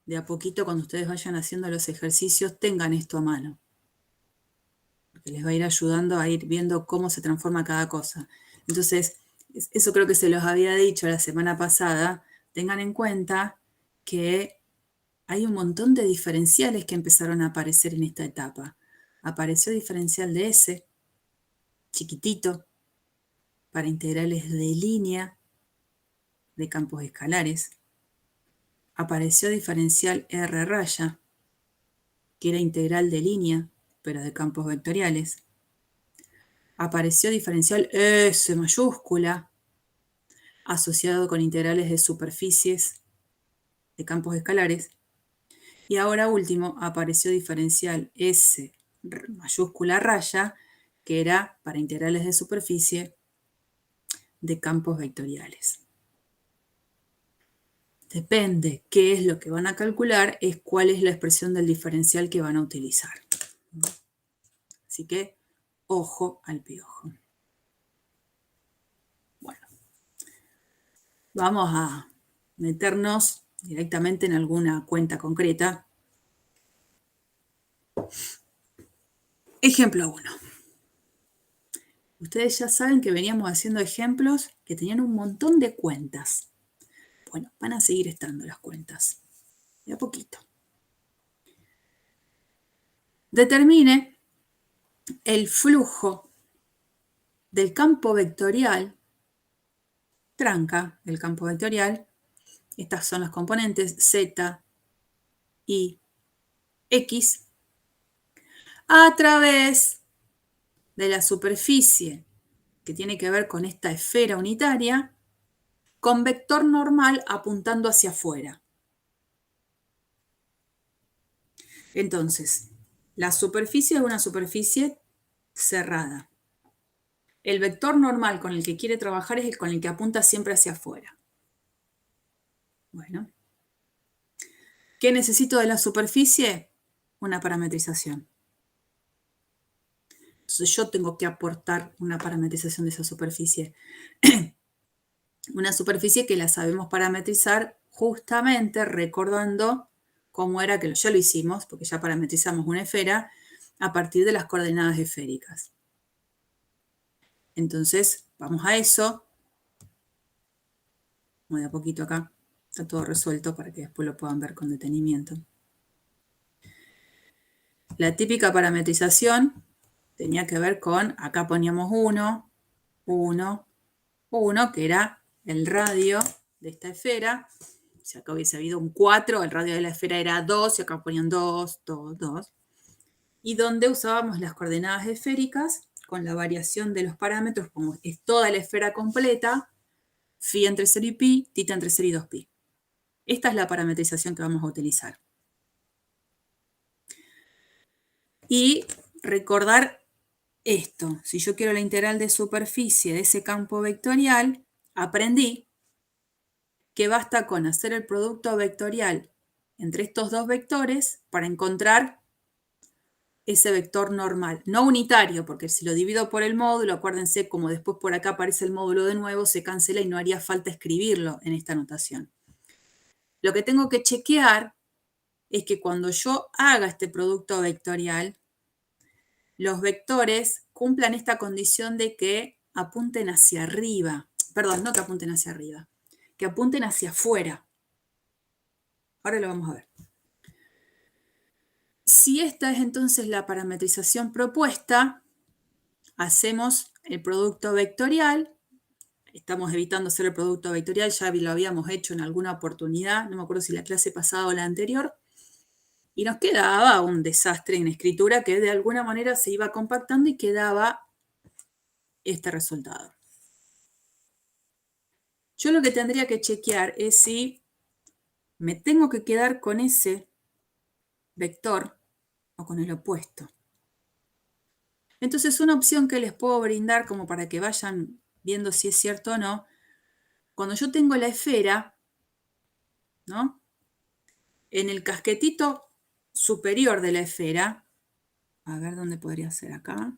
De a poquito, cuando ustedes vayan haciendo los ejercicios, tengan esto a mano. Porque les va a ir ayudando a ir viendo cómo se transforma cada cosa. Entonces, eso creo que se los había dicho la semana pasada. Tengan en cuenta que hay un montón de diferenciales que empezaron a aparecer en esta etapa. Apareció diferencial de S, chiquitito, para integrales de línea de campos escalares. Apareció diferencial R raya, que era integral de línea, pero de campos vectoriales. Apareció diferencial S mayúscula, asociado con integrales de superficies de campos escalares. Y ahora último apareció diferencial S mayúscula raya, que era para integrales de superficie de campos vectoriales. Depende qué es lo que van a calcular, es cuál es la expresión del diferencial que van a utilizar. Así que, ojo al piojo. Bueno, vamos a meternos directamente en alguna cuenta concreta. Ejemplo 1. Ustedes ya saben que veníamos haciendo ejemplos que tenían un montón de cuentas. Bueno, van a seguir estando las cuentas, de a poquito. Determine el flujo del campo vectorial, tranca el campo vectorial, estas son las componentes Z, Y, X, a través de la superficie que tiene que ver con esta esfera unitaria, con vector normal apuntando hacia afuera. Entonces, la superficie es una superficie cerrada. El vector normal con el que quiere trabajar es el con el que apunta siempre hacia afuera. Bueno. ¿Qué necesito de la superficie? Una parametrización. Entonces yo tengo que aportar una parametrización de esa superficie. Una superficie que la sabemos parametrizar justamente recordando cómo era que ya lo hicimos, porque ya parametrizamos una esfera a partir de las coordenadas esféricas. Entonces, vamos a eso. Voy de a poquito acá. Está todo resuelto para que después lo puedan ver con detenimiento. La típica parametrización tenía que ver con, acá poníamos 1, 1, 1, que era el radio de esta esfera. Si acá hubiese habido un 4, el radio de la esfera era 2, y acá ponían 2, 2, 2. Y donde usábamos las coordenadas esféricas con la variación de los parámetros, como es toda la esfera completa, phi entre 0 y pi, tita entre 0 y 2pi. Esta es la parametrización que vamos a utilizar. Y recordar esto, si yo quiero la integral de superficie de ese campo vectorial, aprendí que basta con hacer el producto vectorial entre estos dos vectores para encontrar ese vector normal. No unitario, porque si lo divido por el módulo, acuérdense, como después por acá aparece el módulo de nuevo, se cancela y no haría falta escribirlo en esta notación. Lo que tengo que chequear es que cuando yo haga este producto vectorial, los vectores cumplan esta condición de que apunten hacia arriba. Perdón, no que apunten hacia arriba, que apunten hacia afuera. Ahora lo vamos a ver. Si esta es entonces la parametrización propuesta, hacemos el producto vectorial. Estamos evitando hacer el producto vectorial, ya lo habíamos hecho en alguna oportunidad, no me acuerdo si la clase pasada o la anterior. Y nos quedaba un desastre en escritura que de alguna manera se iba compactando y quedaba este resultado. Yo lo que tendría que chequear es si me tengo que quedar con ese vector o con el opuesto. Entonces, una opción que les puedo brindar como para que vayan viendo si es cierto o no, cuando yo tengo la esfera, ¿no? En el casquetito superior de la esfera, a ver dónde podría ser acá.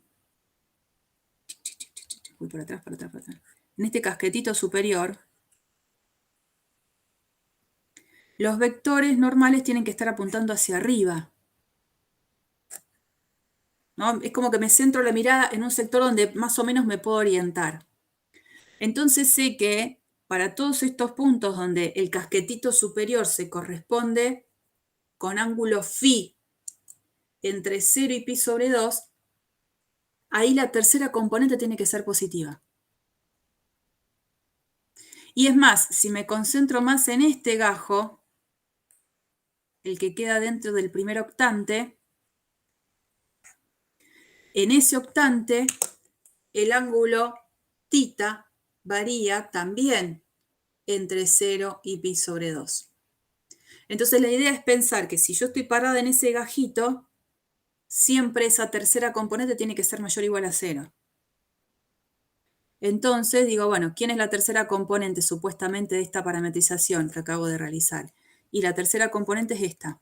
Voy por atrás, por atrás, por atrás. En este casquetito superior, los vectores normales tienen que estar apuntando hacia arriba. ¿No? Es como que me centro la mirada en un sector donde más o menos me puedo orientar. Entonces sé que para todos estos puntos donde el casquetito superior se corresponde con ángulo phi entre 0 y pi sobre 2, ahí la tercera componente tiene que ser positiva. Y es más, si me concentro más en este gajo, el que queda dentro del primer octante, en ese octante el ángulo tita varía también entre 0 y pi sobre 2. Entonces la idea es pensar que si yo estoy parada en ese gajito, siempre esa tercera componente tiene que ser mayor o igual a 0. Entonces digo, bueno, ¿quién es la tercera componente supuestamente de esta parametrización que acabo de realizar? Y la tercera componente es esta.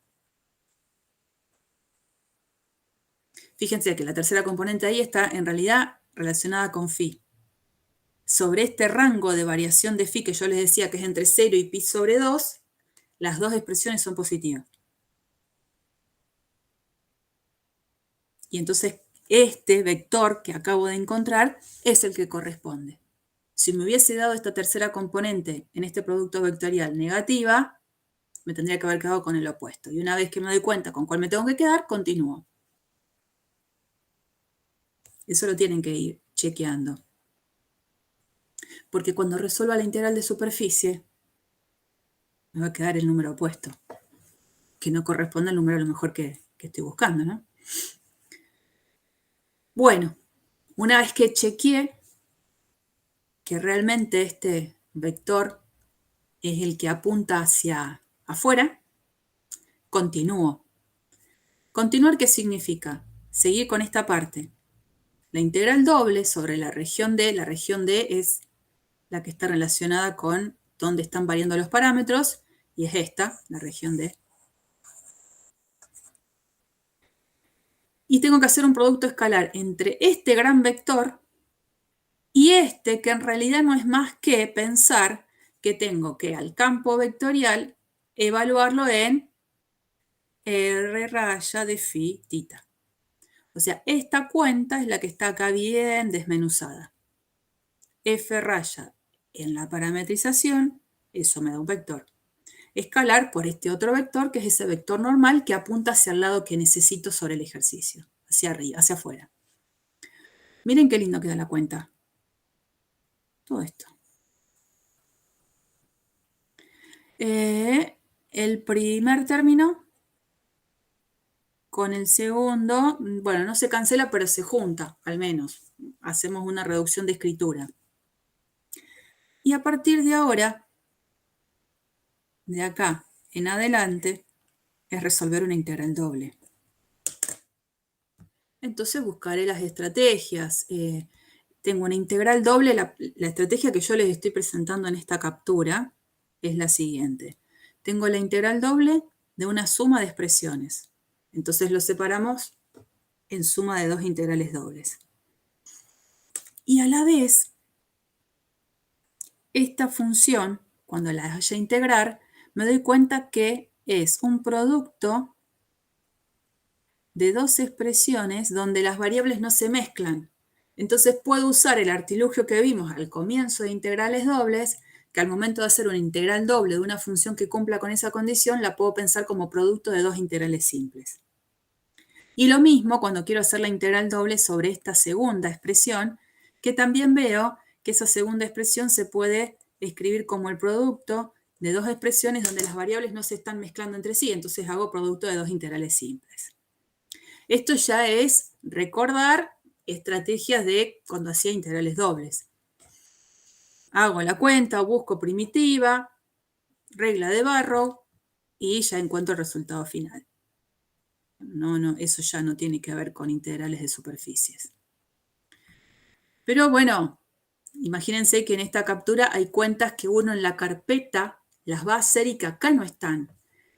Fíjense que la tercera componente ahí está en realidad relacionada con phi. Sobre este rango de variación de phi que yo les decía que es entre 0 y pi sobre 2, las dos expresiones son positivas. Y entonces este vector que acabo de encontrar es el que corresponde. Si me hubiese dado esta tercera componente en este producto vectorial negativa, me tendría que haber quedado con el opuesto. Y una vez que me doy cuenta con cuál me tengo que quedar, continúo. Eso lo tienen que ir chequeando. Porque cuando resuelva la integral de superficie, me va a quedar el número opuesto, que no corresponde al número a lo mejor que estoy buscando, ¿no? Bueno, una vez que chequeé que realmente este vector es el que apunta hacia afuera, continúo. ¿Continuar qué significa? Seguir con esta parte. La integral doble sobre la región D es la que está relacionada con dónde están variando los parámetros, y es esta, la región D. Y tengo que hacer un producto escalar entre este gran vector y este, que en realidad no es más que pensar que tengo que al campo vectorial evaluarlo en R raya de phi tita. O sea, esta cuenta es la que está acá bien desmenuzada. F raya en la parametrización, eso me da un vector. Escalar por este otro vector, que es ese vector normal que apunta hacia el lado que necesito sobre el ejercicio, hacia arriba, hacia afuera. Miren qué lindo queda la cuenta. Todo esto. El primer término con el segundo, bueno, no se cancela, pero se junta, al menos. Hacemos una reducción de escritura. Y a partir de ahora, de acá en adelante, es resolver una integral doble. Entonces buscaré las estrategias. Tengo una integral doble. La estrategia que yo les estoy presentando en esta captura es la siguiente. Tengo la integral doble de una suma de expresiones. Entonces lo separamos en suma de dos integrales dobles. Y a la vez, esta función, cuando la vaya a integrar, me doy cuenta que es un producto de dos expresiones donde las variables no se mezclan. Entonces puedo usar el artilugio que vimos al comienzo de integrales dobles, que al momento de hacer una integral doble de una función que cumpla con esa condición, la puedo pensar como producto de dos integrales simples. Y lo mismo cuando quiero hacer la integral doble sobre esta segunda expresión, que también veo que esa segunda expresión se puede escribir como el producto de dos expresiones donde las variables no se están mezclando entre sí, entonces hago producto de dos integrales simples. Esto ya es recordar estrategias de cuando hacía integrales dobles. Hago la cuenta, busco primitiva, regla de Barrow y ya encuentro el resultado final. No, eso ya no tiene que ver con integrales de superficies. Pero bueno, imagínense que en esta captura hay cuentas que uno en la carpeta las va a hacer y que acá no están.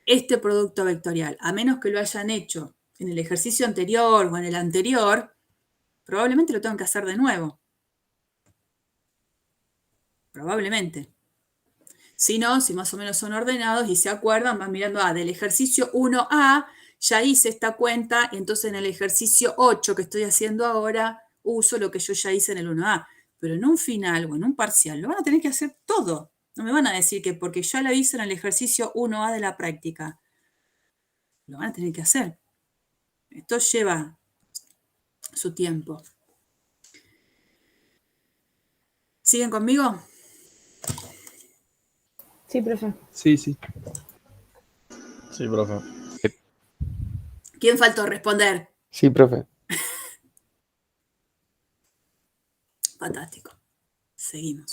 Este producto vectorial, a menos que lo hayan hecho en el ejercicio anterior o en el anterior, probablemente lo tengan que hacer de nuevo. Probablemente. Si no, si más o menos son ordenados y se acuerdan, van mirando, del ejercicio 1A ya hice esta cuenta, y entonces en el ejercicio 8 que estoy haciendo ahora, uso lo que yo ya hice en el 1A. Pero en un final o en un parcial lo van a tener que hacer todo. No me van a decir que porque ya lo hice en el ejercicio 1A de la práctica. Lo van a tener que hacer. Esto lleva su tiempo. ¿Siguen conmigo? Sí, profe. Sí, sí. Sí, profe. ¿Quién faltó responder? Sí, profe. Fantástico. Seguimos.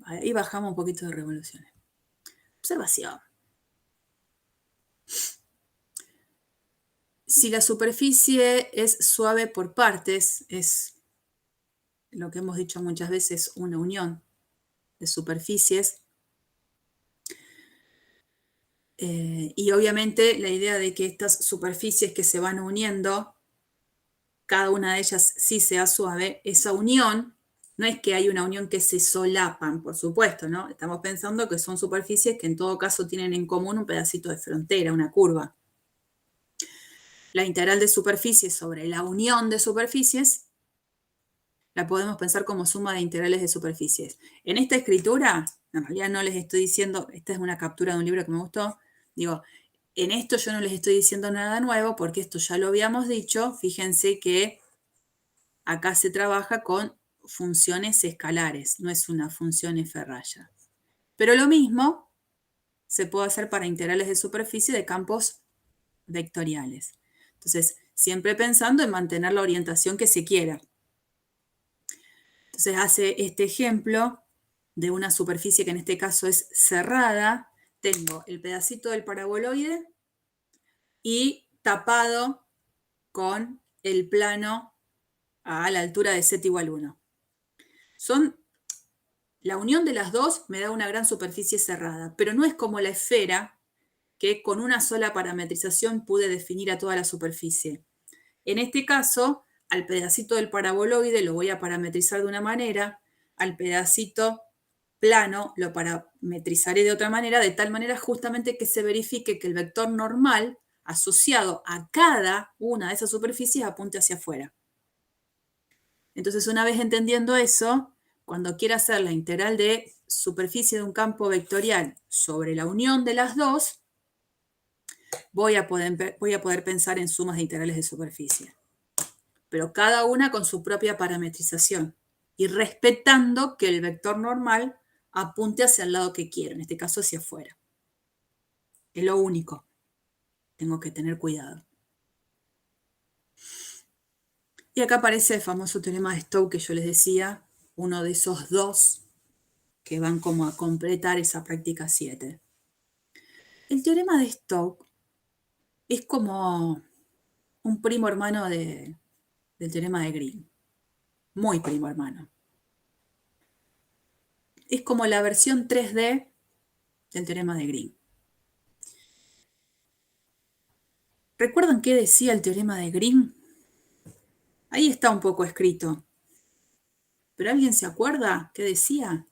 Ahí bajamos un poquito de revoluciones. Observación. Si la superficie es suave por partes, es lo que hemos dicho muchas veces, una unión de superficies. Y obviamente la idea de que estas superficies que se van uniendo, cada una de ellas sí sea suave, esa unión, no es que hay una unión que se solapan, por supuesto, ¿no? Estamos pensando que son superficies que en todo caso tienen en común un pedacito de frontera, una curva. La integral de superficies sobre la unión de superficies la podemos pensar como suma de integrales de superficies. En esta escritura, en realidad no les estoy diciendo, esta es una captura de un libro que me gustó, digo, en esto yo no les estoy diciendo nada nuevo porque esto ya lo habíamos dicho. Fíjense que acá se trabaja con funciones escalares, no es una función f-raya. Pero lo mismo se puede hacer para integrales de superficie de campos vectoriales. Entonces, siempre pensando en mantener la orientación que se quiera. Entonces hace este ejemplo de una superficie que en este caso es cerrada. Tengo el pedacito del paraboloide y tapado con el plano a la altura de z igual 1. La unión de las dos me da una gran superficie cerrada, pero no es como la esfera que con una sola parametrización pude definir a toda la superficie. En este caso, al pedacito del paraboloide lo voy a parametrizar de una manera, al pedacito plano lo parametrizaré de otra manera, de tal manera justamente que se verifique que el vector normal asociado a cada una de esas superficies apunte hacia afuera. Entonces, una vez entendiendo eso, cuando quiera hacer la integral de superficie de un campo vectorial sobre la unión de las dos, voy a poder pensar en sumas de integrales de superficie. Pero cada una con su propia parametrización y respetando que el vector normal apunte hacia el lado que quiero, en este caso hacia afuera. Es lo único. Tengo que tener cuidado. Y acá aparece el famoso teorema de Stokes que yo les decía, uno de esos dos que van como a completar esa práctica 7. El teorema de Stokes es como un primo hermano del teorema de Green. Muy primo hermano. Es como la versión 3D del teorema de Green. ¿Recuerdan qué decía el teorema de Green? Ahí está un poco escrito. ¿Pero alguien se acuerda qué decía?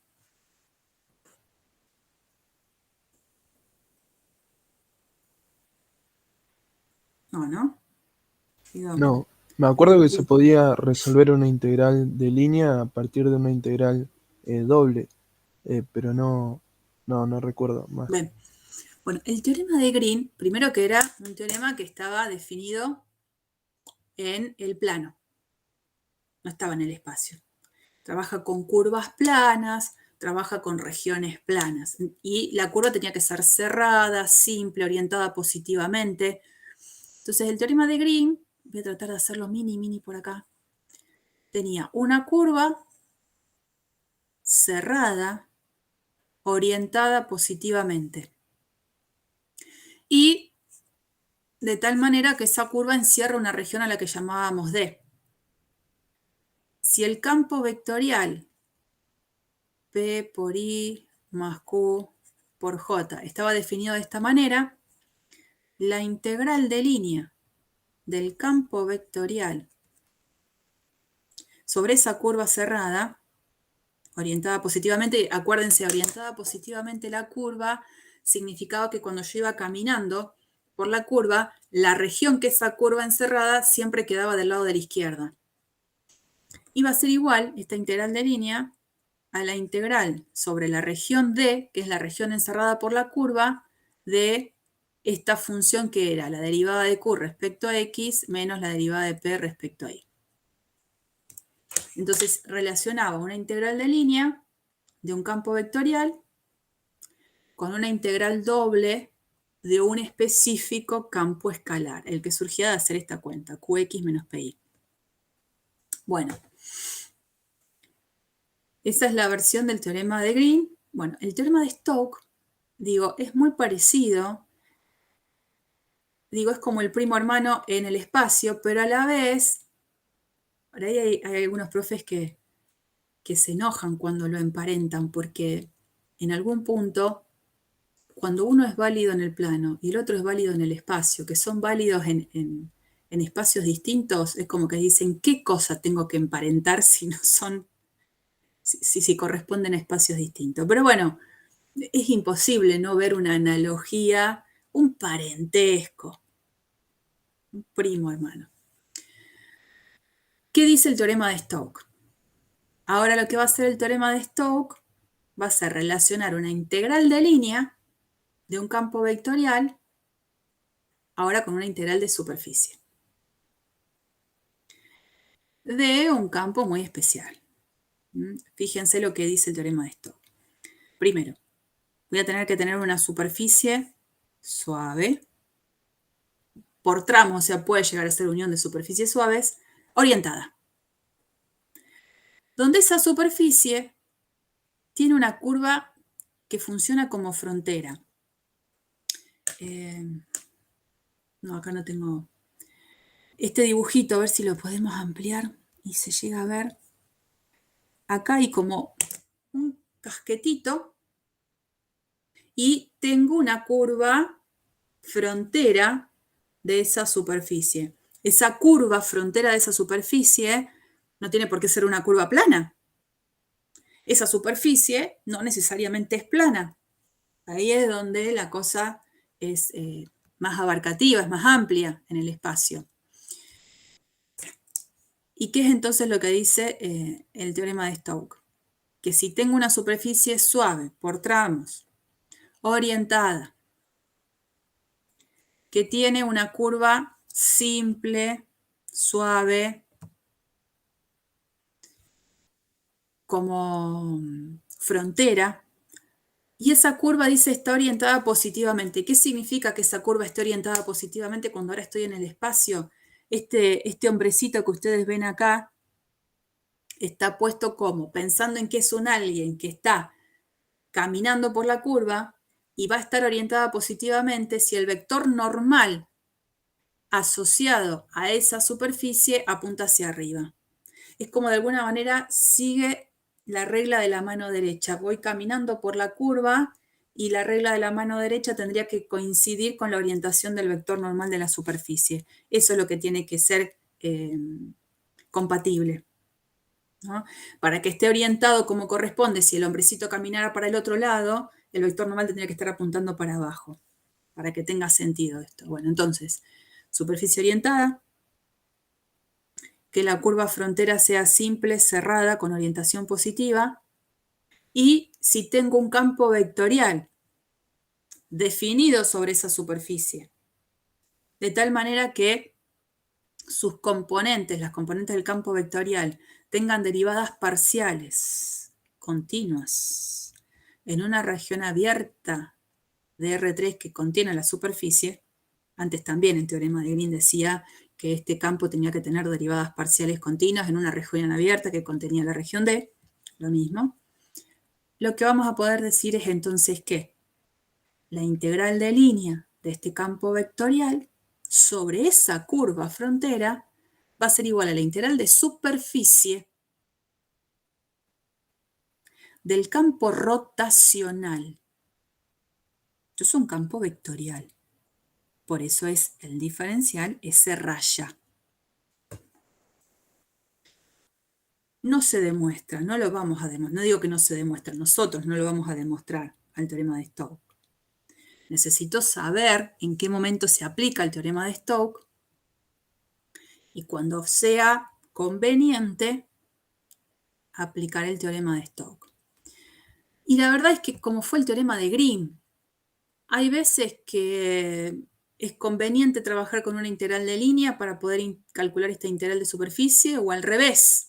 No, ¿no? Digo, No, me acuerdo que se podía resolver una integral de línea a partir de una integral doble, pero no recuerdo más. bien. Bueno, el teorema de Green, primero que era un teorema que estaba definido en el plano, no estaba en el espacio. Trabaja con curvas planas, trabaja con regiones planas. Y la curva tenía que ser cerrada, simple, orientada positivamente. Entonces el teorema de Green, voy a tratar de hacerlo mini por acá, tenía una curva cerrada, orientada positivamente. Y de tal manera que esa curva encierra una región a la que llamábamos D. Si el campo vectorial P por I más Q por J estaba definido de esta manera, la integral de línea del campo vectorial sobre esa curva cerrada, orientada positivamente, acuérdense, orientada positivamente la curva, significaba que cuando yo iba caminando por la curva, la región que esa curva encerrada siempre quedaba del lado de la izquierda. Iba a ser igual, esta integral de línea, a la integral sobre la región D, que es la región encerrada por la curva, de esta función que era la derivada de Q respecto a X menos la derivada de P respecto a Y. Entonces relacionaba una integral de línea de un campo vectorial con una integral doble de un específico campo escalar, el que surgía de hacer esta cuenta, Qx menos Pi. Bueno, esa es la versión del teorema de Green. Bueno, el teorema de Stokes digo, es muy parecido. Digo, es como el primo hermano en el espacio, pero a la vez, por ahí hay algunos profes que se enojan cuando lo emparentan, porque en algún punto, cuando uno es válido en el plano y el otro es válido en el espacio, que son válidos en espacios distintos, es como que dicen, ¿qué cosa tengo que emparentar si no son, si corresponden a espacios distintos? Pero bueno, es imposible no ver una analogía, un parentesco, un primo hermano. ¿Qué dice el teorema de Stokes? Ahora lo que va a hacer el teorema de Stokes va a ser relacionar una integral de línea de un campo vectorial ahora con una integral de superficie de un campo muy especial. Fíjense lo que dice el teorema de Stokes. Primero, voy a tener que tener una superficie suave. Por tramo, o sea, puede llegar a ser unión de superficies suaves, orientada. Donde esa superficie tiene una curva que funciona como frontera. No, acá no tengo este dibujito, a ver si lo podemos ampliar y se llega a ver. Acá hay como un casquetito y tengo una curva frontera de esa superficie. Esa curva frontera de esa superficie no tiene por qué ser una curva plana. Esa superficie no necesariamente es plana. Ahí es donde la cosa es más abarcativa, es más amplia en el espacio. ¿Y qué es entonces lo que dice el teorema de Stokes? Que si tengo una superficie suave por tramos, orientada, que tiene una curva simple, suave, como frontera, y esa curva dice está orientada positivamente. ¿Qué significa que esa curva esté orientada positivamente cuando ahora estoy en el espacio? Este hombrecito que ustedes ven acá está puesto como, pensando en que es un alguien que está caminando por la curva y va a estar orientada positivamente si el vector normal asociado a esa superficie apunta hacia arriba. Es como de alguna manera sigue la regla de la mano derecha. Voy caminando por la curva y la regla de la mano derecha tendría que coincidir con la orientación del vector normal de la superficie. Eso es lo que tiene que ser compatible, ¿no? Para que esté orientado como corresponde, si el hombrecito caminara para el otro lado, el vector normal tendría que estar apuntando para abajo, para que tenga sentido esto. Bueno, entonces, superficie orientada, que la curva frontera sea simple, cerrada, con orientación positiva, y si tengo un campo vectorial definido sobre esa superficie, de tal manera que sus componentes, las componentes del campo vectorial, tengan derivadas parciales, continuas, en una región abierta de R3 que contiene la superficie. Antes también el teorema de Green decía que este campo tenía que tener derivadas parciales continuas en una región abierta que contenía la región D, lo mismo. Lo que vamos a poder decir es entonces que la integral de línea de este campo vectorial sobre esa curva frontera va a ser igual a la integral de superficie del campo rotacional. Esto es un campo vectorial. Por eso es el diferencial S raya. No se demuestra, no lo vamos a demostrar. No digo que no se demuestra, nosotros no lo vamos a demostrar al teorema de Stokes. Necesito saber en qué momento se aplica el teorema de Stokes y cuando sea conveniente aplicar el teorema de Stokes. Y la verdad es que como fue el teorema de Green, hay veces que es conveniente trabajar con una integral de línea para poder calcular esta integral de superficie o al revés.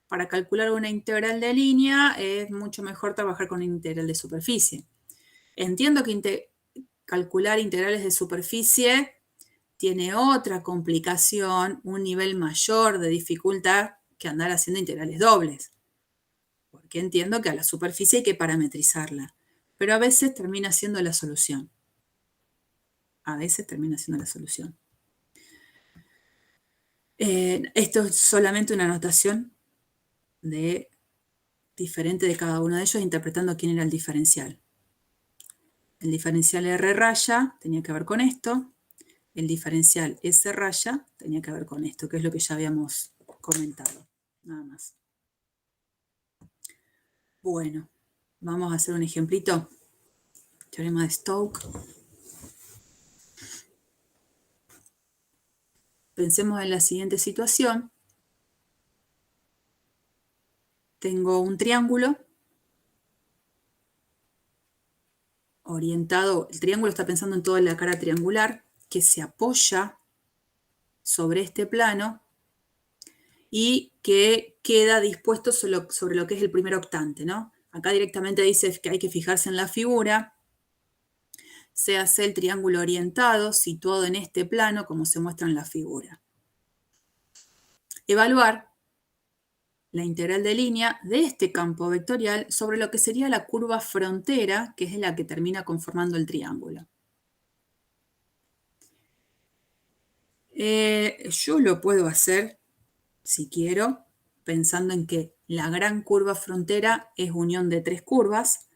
Para calcular una integral de línea es mucho mejor trabajar con una integral de superficie. Entiendo que calcular integrales de superficie tiene otra complicación, un nivel mayor de dificultad que andar haciendo integrales dobles. Porque entiendo que a la superficie hay que parametrizarla. pero a veces termina siendo la solución. A veces termina siendo la solución. Esto es solamente una anotación diferente de cada uno de ellos, interpretando quién era el diferencial. El diferencial R raya tenía que ver con esto. El diferencial S raya tenía que ver con esto, que es lo que ya habíamos comentado. Nada más. Bueno, vamos a hacer un ejemplito. Teorema de Stokes. Pensemos en la siguiente situación. Tengo un triángulo orientado, el triángulo está pensando en toda la cara triangular, que se apoya sobre este plano y que queda dispuesto sobre lo que es el primer octante, ¿no? Acá directamente dice que hay que fijarse en la figura. Se hace el triángulo orientado, situado en este plano, como se muestra en la figura. Evaluar la integral de línea de este campo vectorial sobre lo que sería la curva frontera, que es la que termina conformando el triángulo. Yo lo puedo hacer, si quiero, pensando en que la gran curva frontera es unión de tres curvas,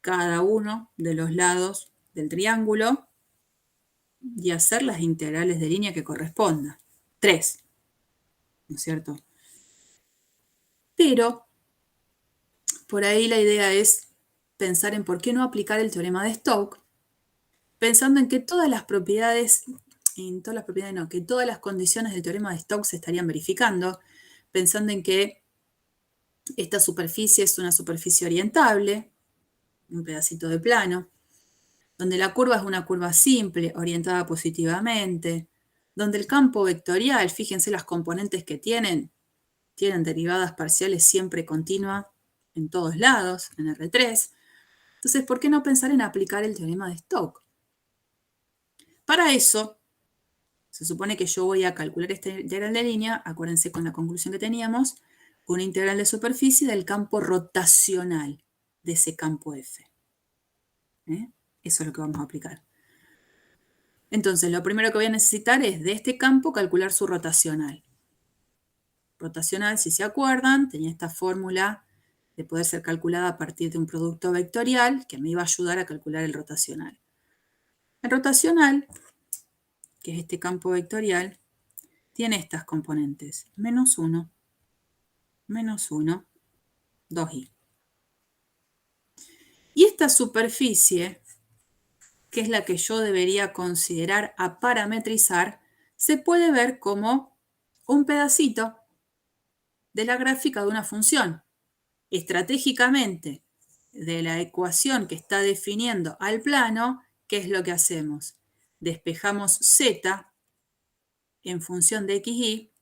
cada uno de los lados del triángulo, y hacer las integrales de línea que correspondan. 3, ¿no es cierto? Pero por ahí la idea es pensar en por qué no aplicar el teorema de Stokes, pensando en que que todas las condiciones del teorema de Stokes se estarían verificando, pensando en que esta superficie es una superficie orientable, un pedacito de plano, donde la curva es una curva simple, orientada positivamente, donde el campo vectorial, fíjense las componentes que tienen derivadas parciales siempre continuas en todos lados, en R3. Entonces, ¿por qué no pensar en aplicar el teorema de Stokes? Para eso, se supone que yo voy a calcular esta integral de línea, acuérdense con la conclusión que teníamos, una integral de superficie del campo rotacional de ese campo F. Eso es lo que vamos a aplicar. Entonces, lo primero que voy a necesitar es de este campo calcular su rotacional. Rotacional, si se acuerdan, tenía esta fórmula de poder ser calculada a partir de un producto vectorial que me iba a ayudar a calcular el rotacional. El rotacional, que es este campo vectorial, tiene estas componentes, menos 1, 2i. Y esta superficie, que es la que yo debería considerar a parametrizar, se puede ver como un pedacito de la gráfica de una función. Estratégicamente, de la ecuación que está definiendo al plano, ¿qué es lo que hacemos? Despejamos z en función de xy,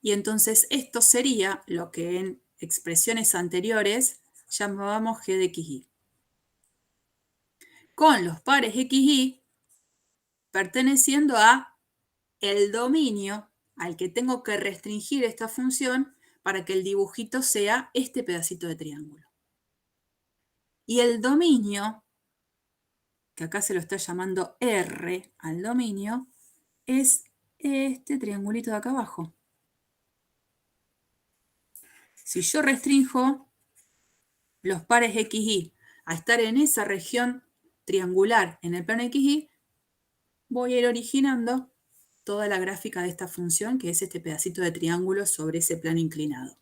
y entonces esto sería lo que en expresiones anteriores llamábamos g de xy. Con los pares xy perteneciendo a el dominio al que tengo que restringir esta función para que el dibujito sea este pedacito de triángulo. Y el dominio, que acá se lo está llamando R al dominio, es este triangulito de acá abajo. Si yo restringo los pares xy a estar en esa región triangular en el plano xy, voy a ir originando toda la gráfica de esta función, que es este pedacito de triángulo sobre ese plano inclinado.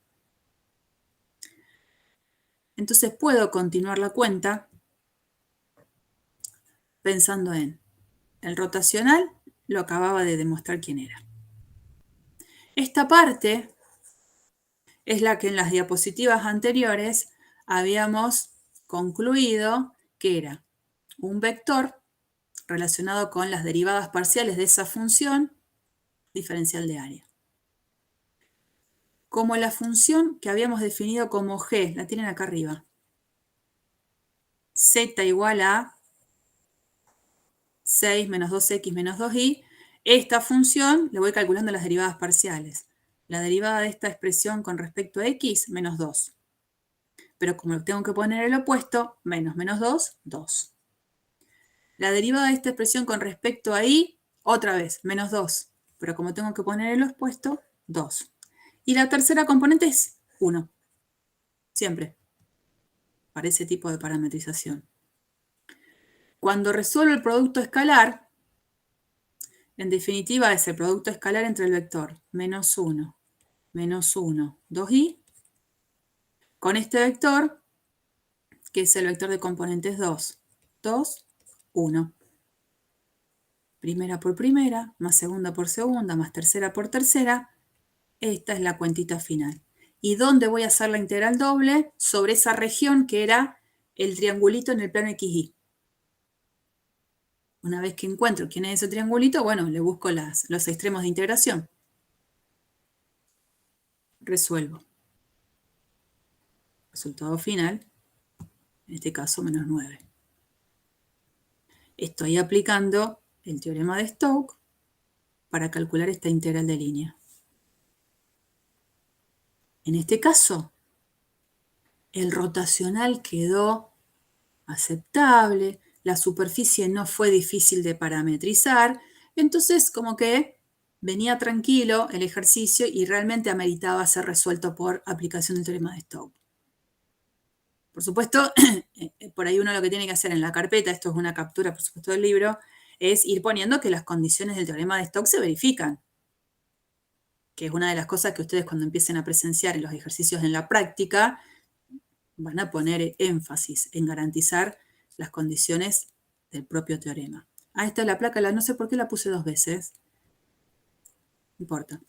Entonces puedo continuar la cuenta pensando en el rotacional, lo acababa de demostrar quién era. Esta parte es la que en las diapositivas anteriores habíamos concluido que era un vector relacionado con las derivadas parciales de esa función diferencial de área. Como la función que habíamos definido como g, la tienen acá arriba, z igual a 6 menos 2x menos 2y, esta función le voy calculando las derivadas parciales. La derivada de esta expresión con respecto a x, menos 2. pero como tengo que poner el opuesto, menos 2, 2. La derivada de esta expresión con respecto a y, otra vez, menos 2, pero como tengo que poner el opuesto, 2. Y la tercera componente es 1, siempre, para ese tipo de parametrización. Cuando resuelvo el producto escalar, en definitiva es el producto escalar entre el vector menos 1, 2i, con este vector, que es el vector de componentes 2, 2, 1. Primera por primera, más segunda por segunda, más tercera por tercera. Esta es la cuentita final. ¿Y dónde voy a hacer la integral doble? Sobre esa región que era el triangulito en el plano XY. Una vez que encuentro quién es ese triangulito, bueno, le busco los extremos de integración. Resuelvo. Resultado final, en este caso, menos 9. Estoy aplicando el teorema de Stokes para calcular esta integral de línea. En este caso, el rotacional quedó aceptable, la superficie no fue difícil de parametrizar, entonces como que venía tranquilo el ejercicio y realmente ameritaba ser resuelto por aplicación del teorema de Stokes. Por supuesto, por ahí uno lo que tiene que hacer en la carpeta, esto es una captura por supuesto del libro, es ir poniendo que las condiciones del teorema de Stokes se verifican, que es una de las cosas que ustedes cuando empiecen a presenciar en los ejercicios en la práctica van a poner énfasis en garantizar las condiciones del propio teorema. Ahí está la placa, no sé por qué la puse 2 veces. No importa.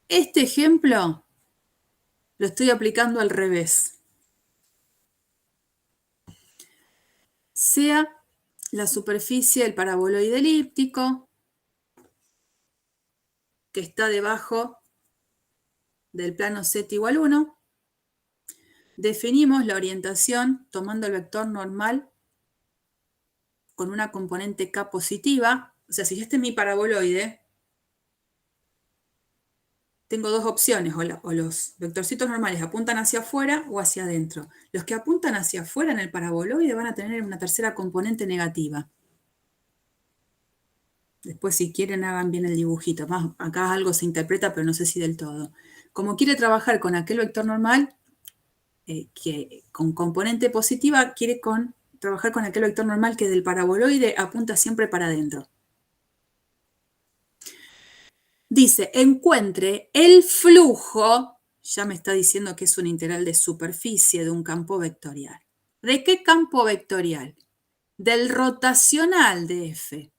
Este ejemplo lo estoy aplicando al revés. Sea la superficie del paraboloide elíptico que está debajo del plano z igual 1. Definimos la orientación tomando el vector normal con una componente k positiva. O sea, si este es mi paraboloide, tengo dos opciones, o los vectorcitos normales apuntan hacia afuera o hacia adentro. Los que apuntan hacia afuera en el paraboloide van a tener una tercera componente negativa. Después, si quieren, hagan bien el dibujito. Más, acá algo se interpreta, pero no sé si del todo. Como quiere trabajar con aquel vector normal, que con componente positiva, quiere trabajar con aquel vector normal que del paraboloide apunta siempre para adentro. Dice, encuentre el flujo, ya me está diciendo que es una integral de superficie de un campo vectorial. ¿De qué campo vectorial? Del rotacional de F.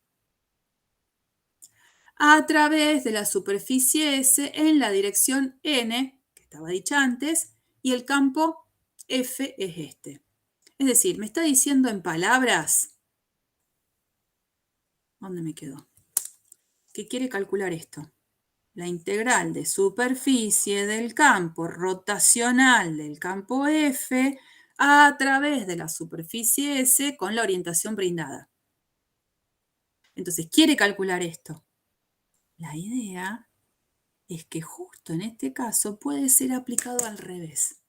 A través de la superficie S en la dirección N, que estaba dicha antes, y el campo F es este. Es decir, me está diciendo en palabras, ¿dónde me quedó? Que quiere calcular esto. La integral de superficie del campo rotacional del campo F a través de la superficie S con la orientación brindada. Entonces, quiere calcular esto. La idea es que justo en este caso puede ser aplicado al revés,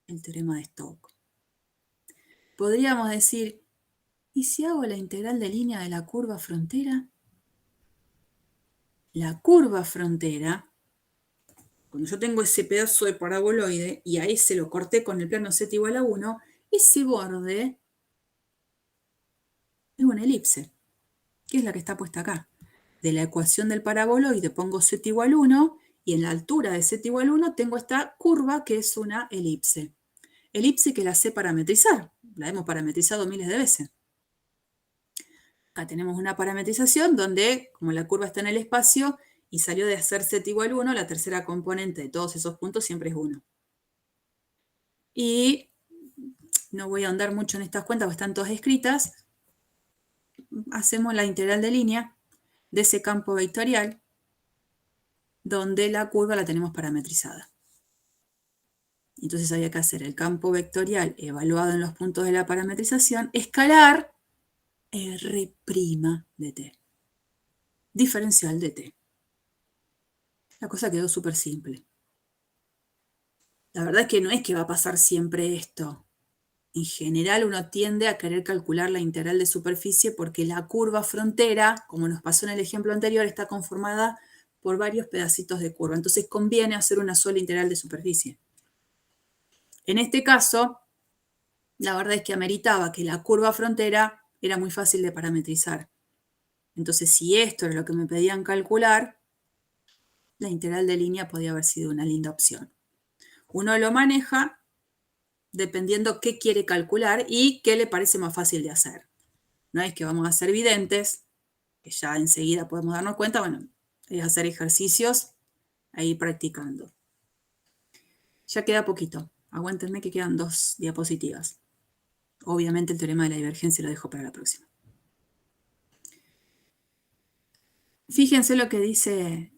el teorema de Stokes. Podríamos decir, ¿y si hago la integral de línea de la curva frontera? La curva frontera, cuando yo tengo ese pedazo de paraboloide y a ese lo corté con el plano z igual a 1, ese borde es una elipse, que es la que está puesta acá. De la ecuación del paraboloide pongo z igual a 1 y en la altura de z igual a 1 tengo esta curva que es una elipse. Elipse que la sé parametrizar, la hemos parametrizado miles de veces. Acá tenemos una parametrización donde, como la curva está en el espacio y salió de hacer z igual a 1, la tercera componente de todos esos puntos siempre es 1. Y no voy a ahondar mucho en estas cuentas porque están todas escritas. Hacemos la integral de línea de ese campo vectorial donde la curva la tenemos parametrizada. Entonces había que hacer el campo vectorial evaluado en los puntos de la parametrización, escalar R' de t, diferencial de t. La cosa quedó súper simple. La verdad es que no es que va a pasar siempre esto. En general uno tiende a querer calcular la integral de superficie porque la curva frontera, como nos pasó en el ejemplo anterior, está conformada por varios pedacitos de curva. Entonces conviene hacer una sola integral de superficie. En este caso, la verdad es que ameritaba que la curva frontera era muy fácil de parametrizar. Entonces, si esto era lo que me pedían calcular, la integral de línea podía haber sido una linda opción. Uno lo maneja dependiendo qué quiere calcular y qué le parece más fácil de hacer. No es que vamos a ser videntes, que ya enseguida podemos darnos cuenta, bueno, es hacer ejercicios ahí practicando. Ya queda poquito, aguántenme que quedan 2 diapositivas. Obviamente el teorema de la divergencia lo dejo para la próxima. Fíjense lo que dice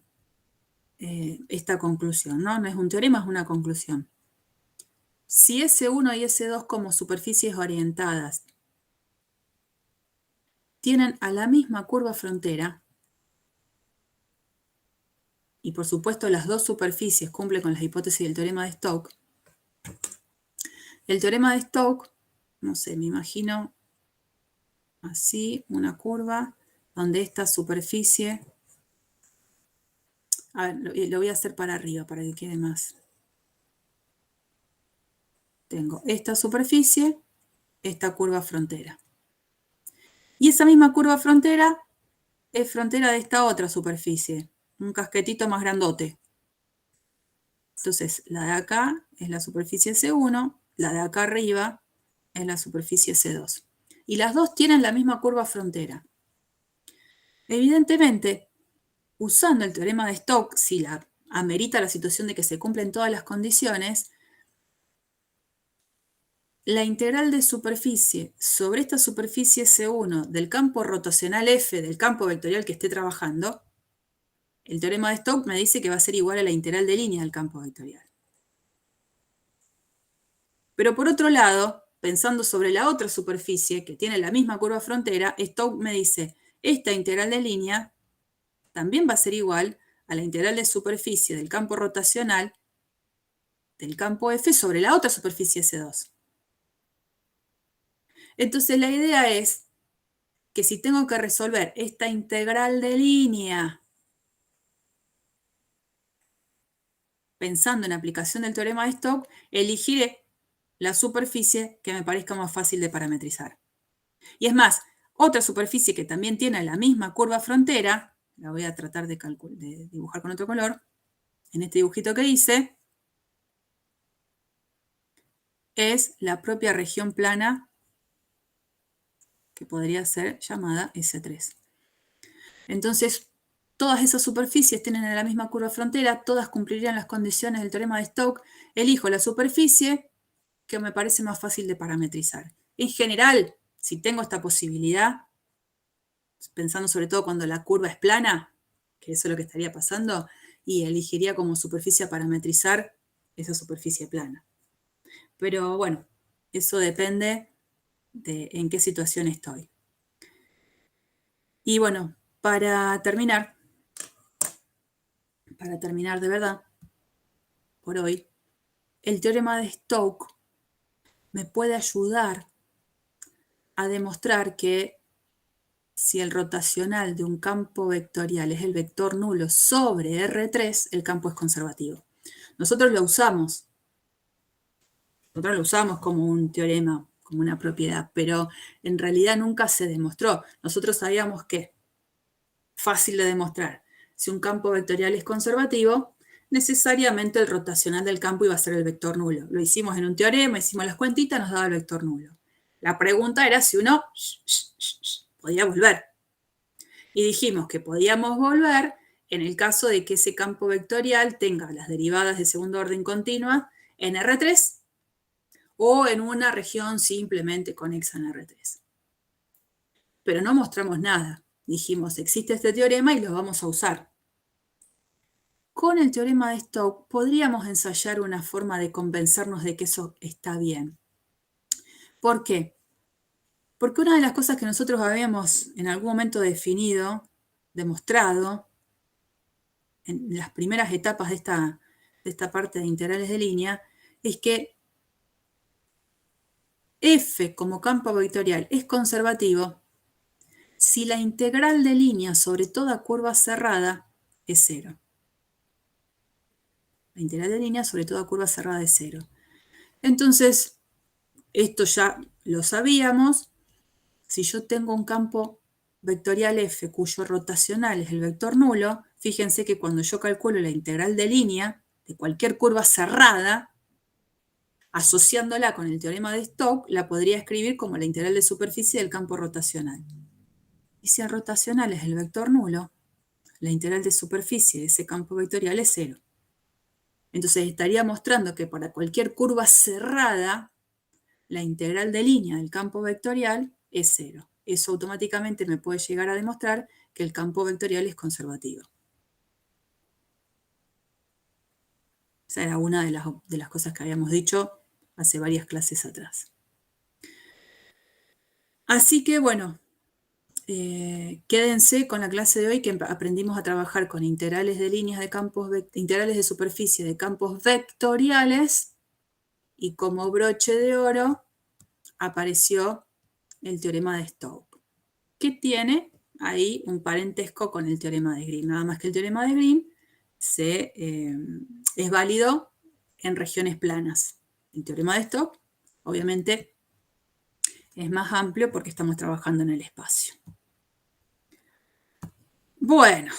esta conclusión, ¿no? No es un teorema, es una conclusión. Si S1 y S2 como superficies orientadas tienen a la misma curva frontera, y por supuesto las dos superficies cumplen con las hipótesis del teorema de Stokes, el teorema de Stokes, no sé, me imagino así, una curva donde esta superficie, a ver, lo voy a hacer para arriba para que quede más. Tengo esta superficie, esta curva frontera. Y esa misma curva frontera es frontera de esta otra superficie, un casquetito más grandote. Entonces, la de acá es la superficie C1, la de acá arriba es la superficie C2. Y las dos tienen la misma curva frontera. Evidentemente, usando el teorema de Stokes, si la amerita la situación de que se cumplen todas las condiciones, la integral de superficie sobre esta superficie C1 del campo rotacional F del campo vectorial que esté trabajando, el teorema de Stokes me dice que va a ser igual a la integral de línea del campo vectorial. Pero por otro lado, pensando sobre la otra superficie que tiene la misma curva frontera, Stokes me dice, esta integral de línea también va a ser igual a la integral de superficie del campo rotacional del campo F sobre la otra superficie C2. Entonces la idea es que si tengo que resolver esta integral de línea pensando en aplicación del teorema de Stokes, elegiré la superficie que me parezca más fácil de parametrizar. Y es más, otra superficie que también tiene la misma curva frontera, la voy a tratar de dibujar con otro color, en este dibujito que hice, es la propia región plana que podría ser llamada S3. Entonces, todas esas superficies tienen la misma curva frontera, todas cumplirían las condiciones del teorema de Stokes. Elijo la superficie que me parece más fácil de parametrizar. En general, si tengo esta posibilidad, pensando sobre todo cuando la curva es plana, que eso es lo que estaría pasando, y elegiría como superficie a parametrizar esa superficie plana. Pero bueno, eso depende de en qué situación estoy. Y bueno, para terminar de verdad, por hoy, el teorema de Stokes me puede ayudar a demostrar que si el rotacional de un campo vectorial es el vector nulo sobre R3, el campo es conservativo. Nosotros lo usamos como un teorema, como una propiedad, pero en realidad nunca se demostró. Nosotros sabíamos que, fácil de demostrar, si un campo vectorial es conservativo, necesariamente el rotacional del campo iba a ser el vector nulo. Lo hicimos en un teorema, hicimos las cuentitas, nos daba el vector nulo. La pregunta era si uno podía volver. Y dijimos que podíamos volver en el caso de que ese campo vectorial tenga las derivadas de segundo orden continua en R3 o en una región simplemente conexa en R3. Pero no mostramos nada. Dijimos, existe este teorema y lo vamos a usar. Con el teorema de Stokes podríamos ensayar una forma de convencernos de que eso está bien. ¿Por qué? Porque una de las cosas que nosotros habíamos en algún momento definido, demostrado, en las primeras etapas de esta parte de integrales de línea, es que F como campo vectorial es conservativo si la integral de línea sobre toda curva cerrada es 0. La integral de línea sobre toda curva cerrada es 0. Entonces, esto ya lo sabíamos. Si yo tengo un campo vectorial F cuyo rotacional es el vector nulo, fíjense que cuando yo calculo la integral de línea de cualquier curva cerrada, asociándola con el teorema de Stokes, la podría escribir como la integral de superficie del campo rotacional. Y si el rotacional es el vector nulo, la integral de superficie de ese campo vectorial es 0. Entonces estaría mostrando que para cualquier curva cerrada, la integral de línea del campo vectorial es 0. Eso automáticamente me puede llegar a demostrar que el campo vectorial es conservativo. Esa era una de las cosas que habíamos dicho hace varias clases atrás. Así que bueno, quédense con la clase de hoy que aprendimos a trabajar con integrales de líneas de campos, integrales de superficie de campos vectoriales, y como broche de oro apareció el teorema de Stokes, que tiene ahí un parentesco con el teorema de Green, nada más que el teorema de Green es válido en regiones planas. El teorema de Stokes, obviamente, es más amplio porque estamos trabajando en el espacio. Bueno,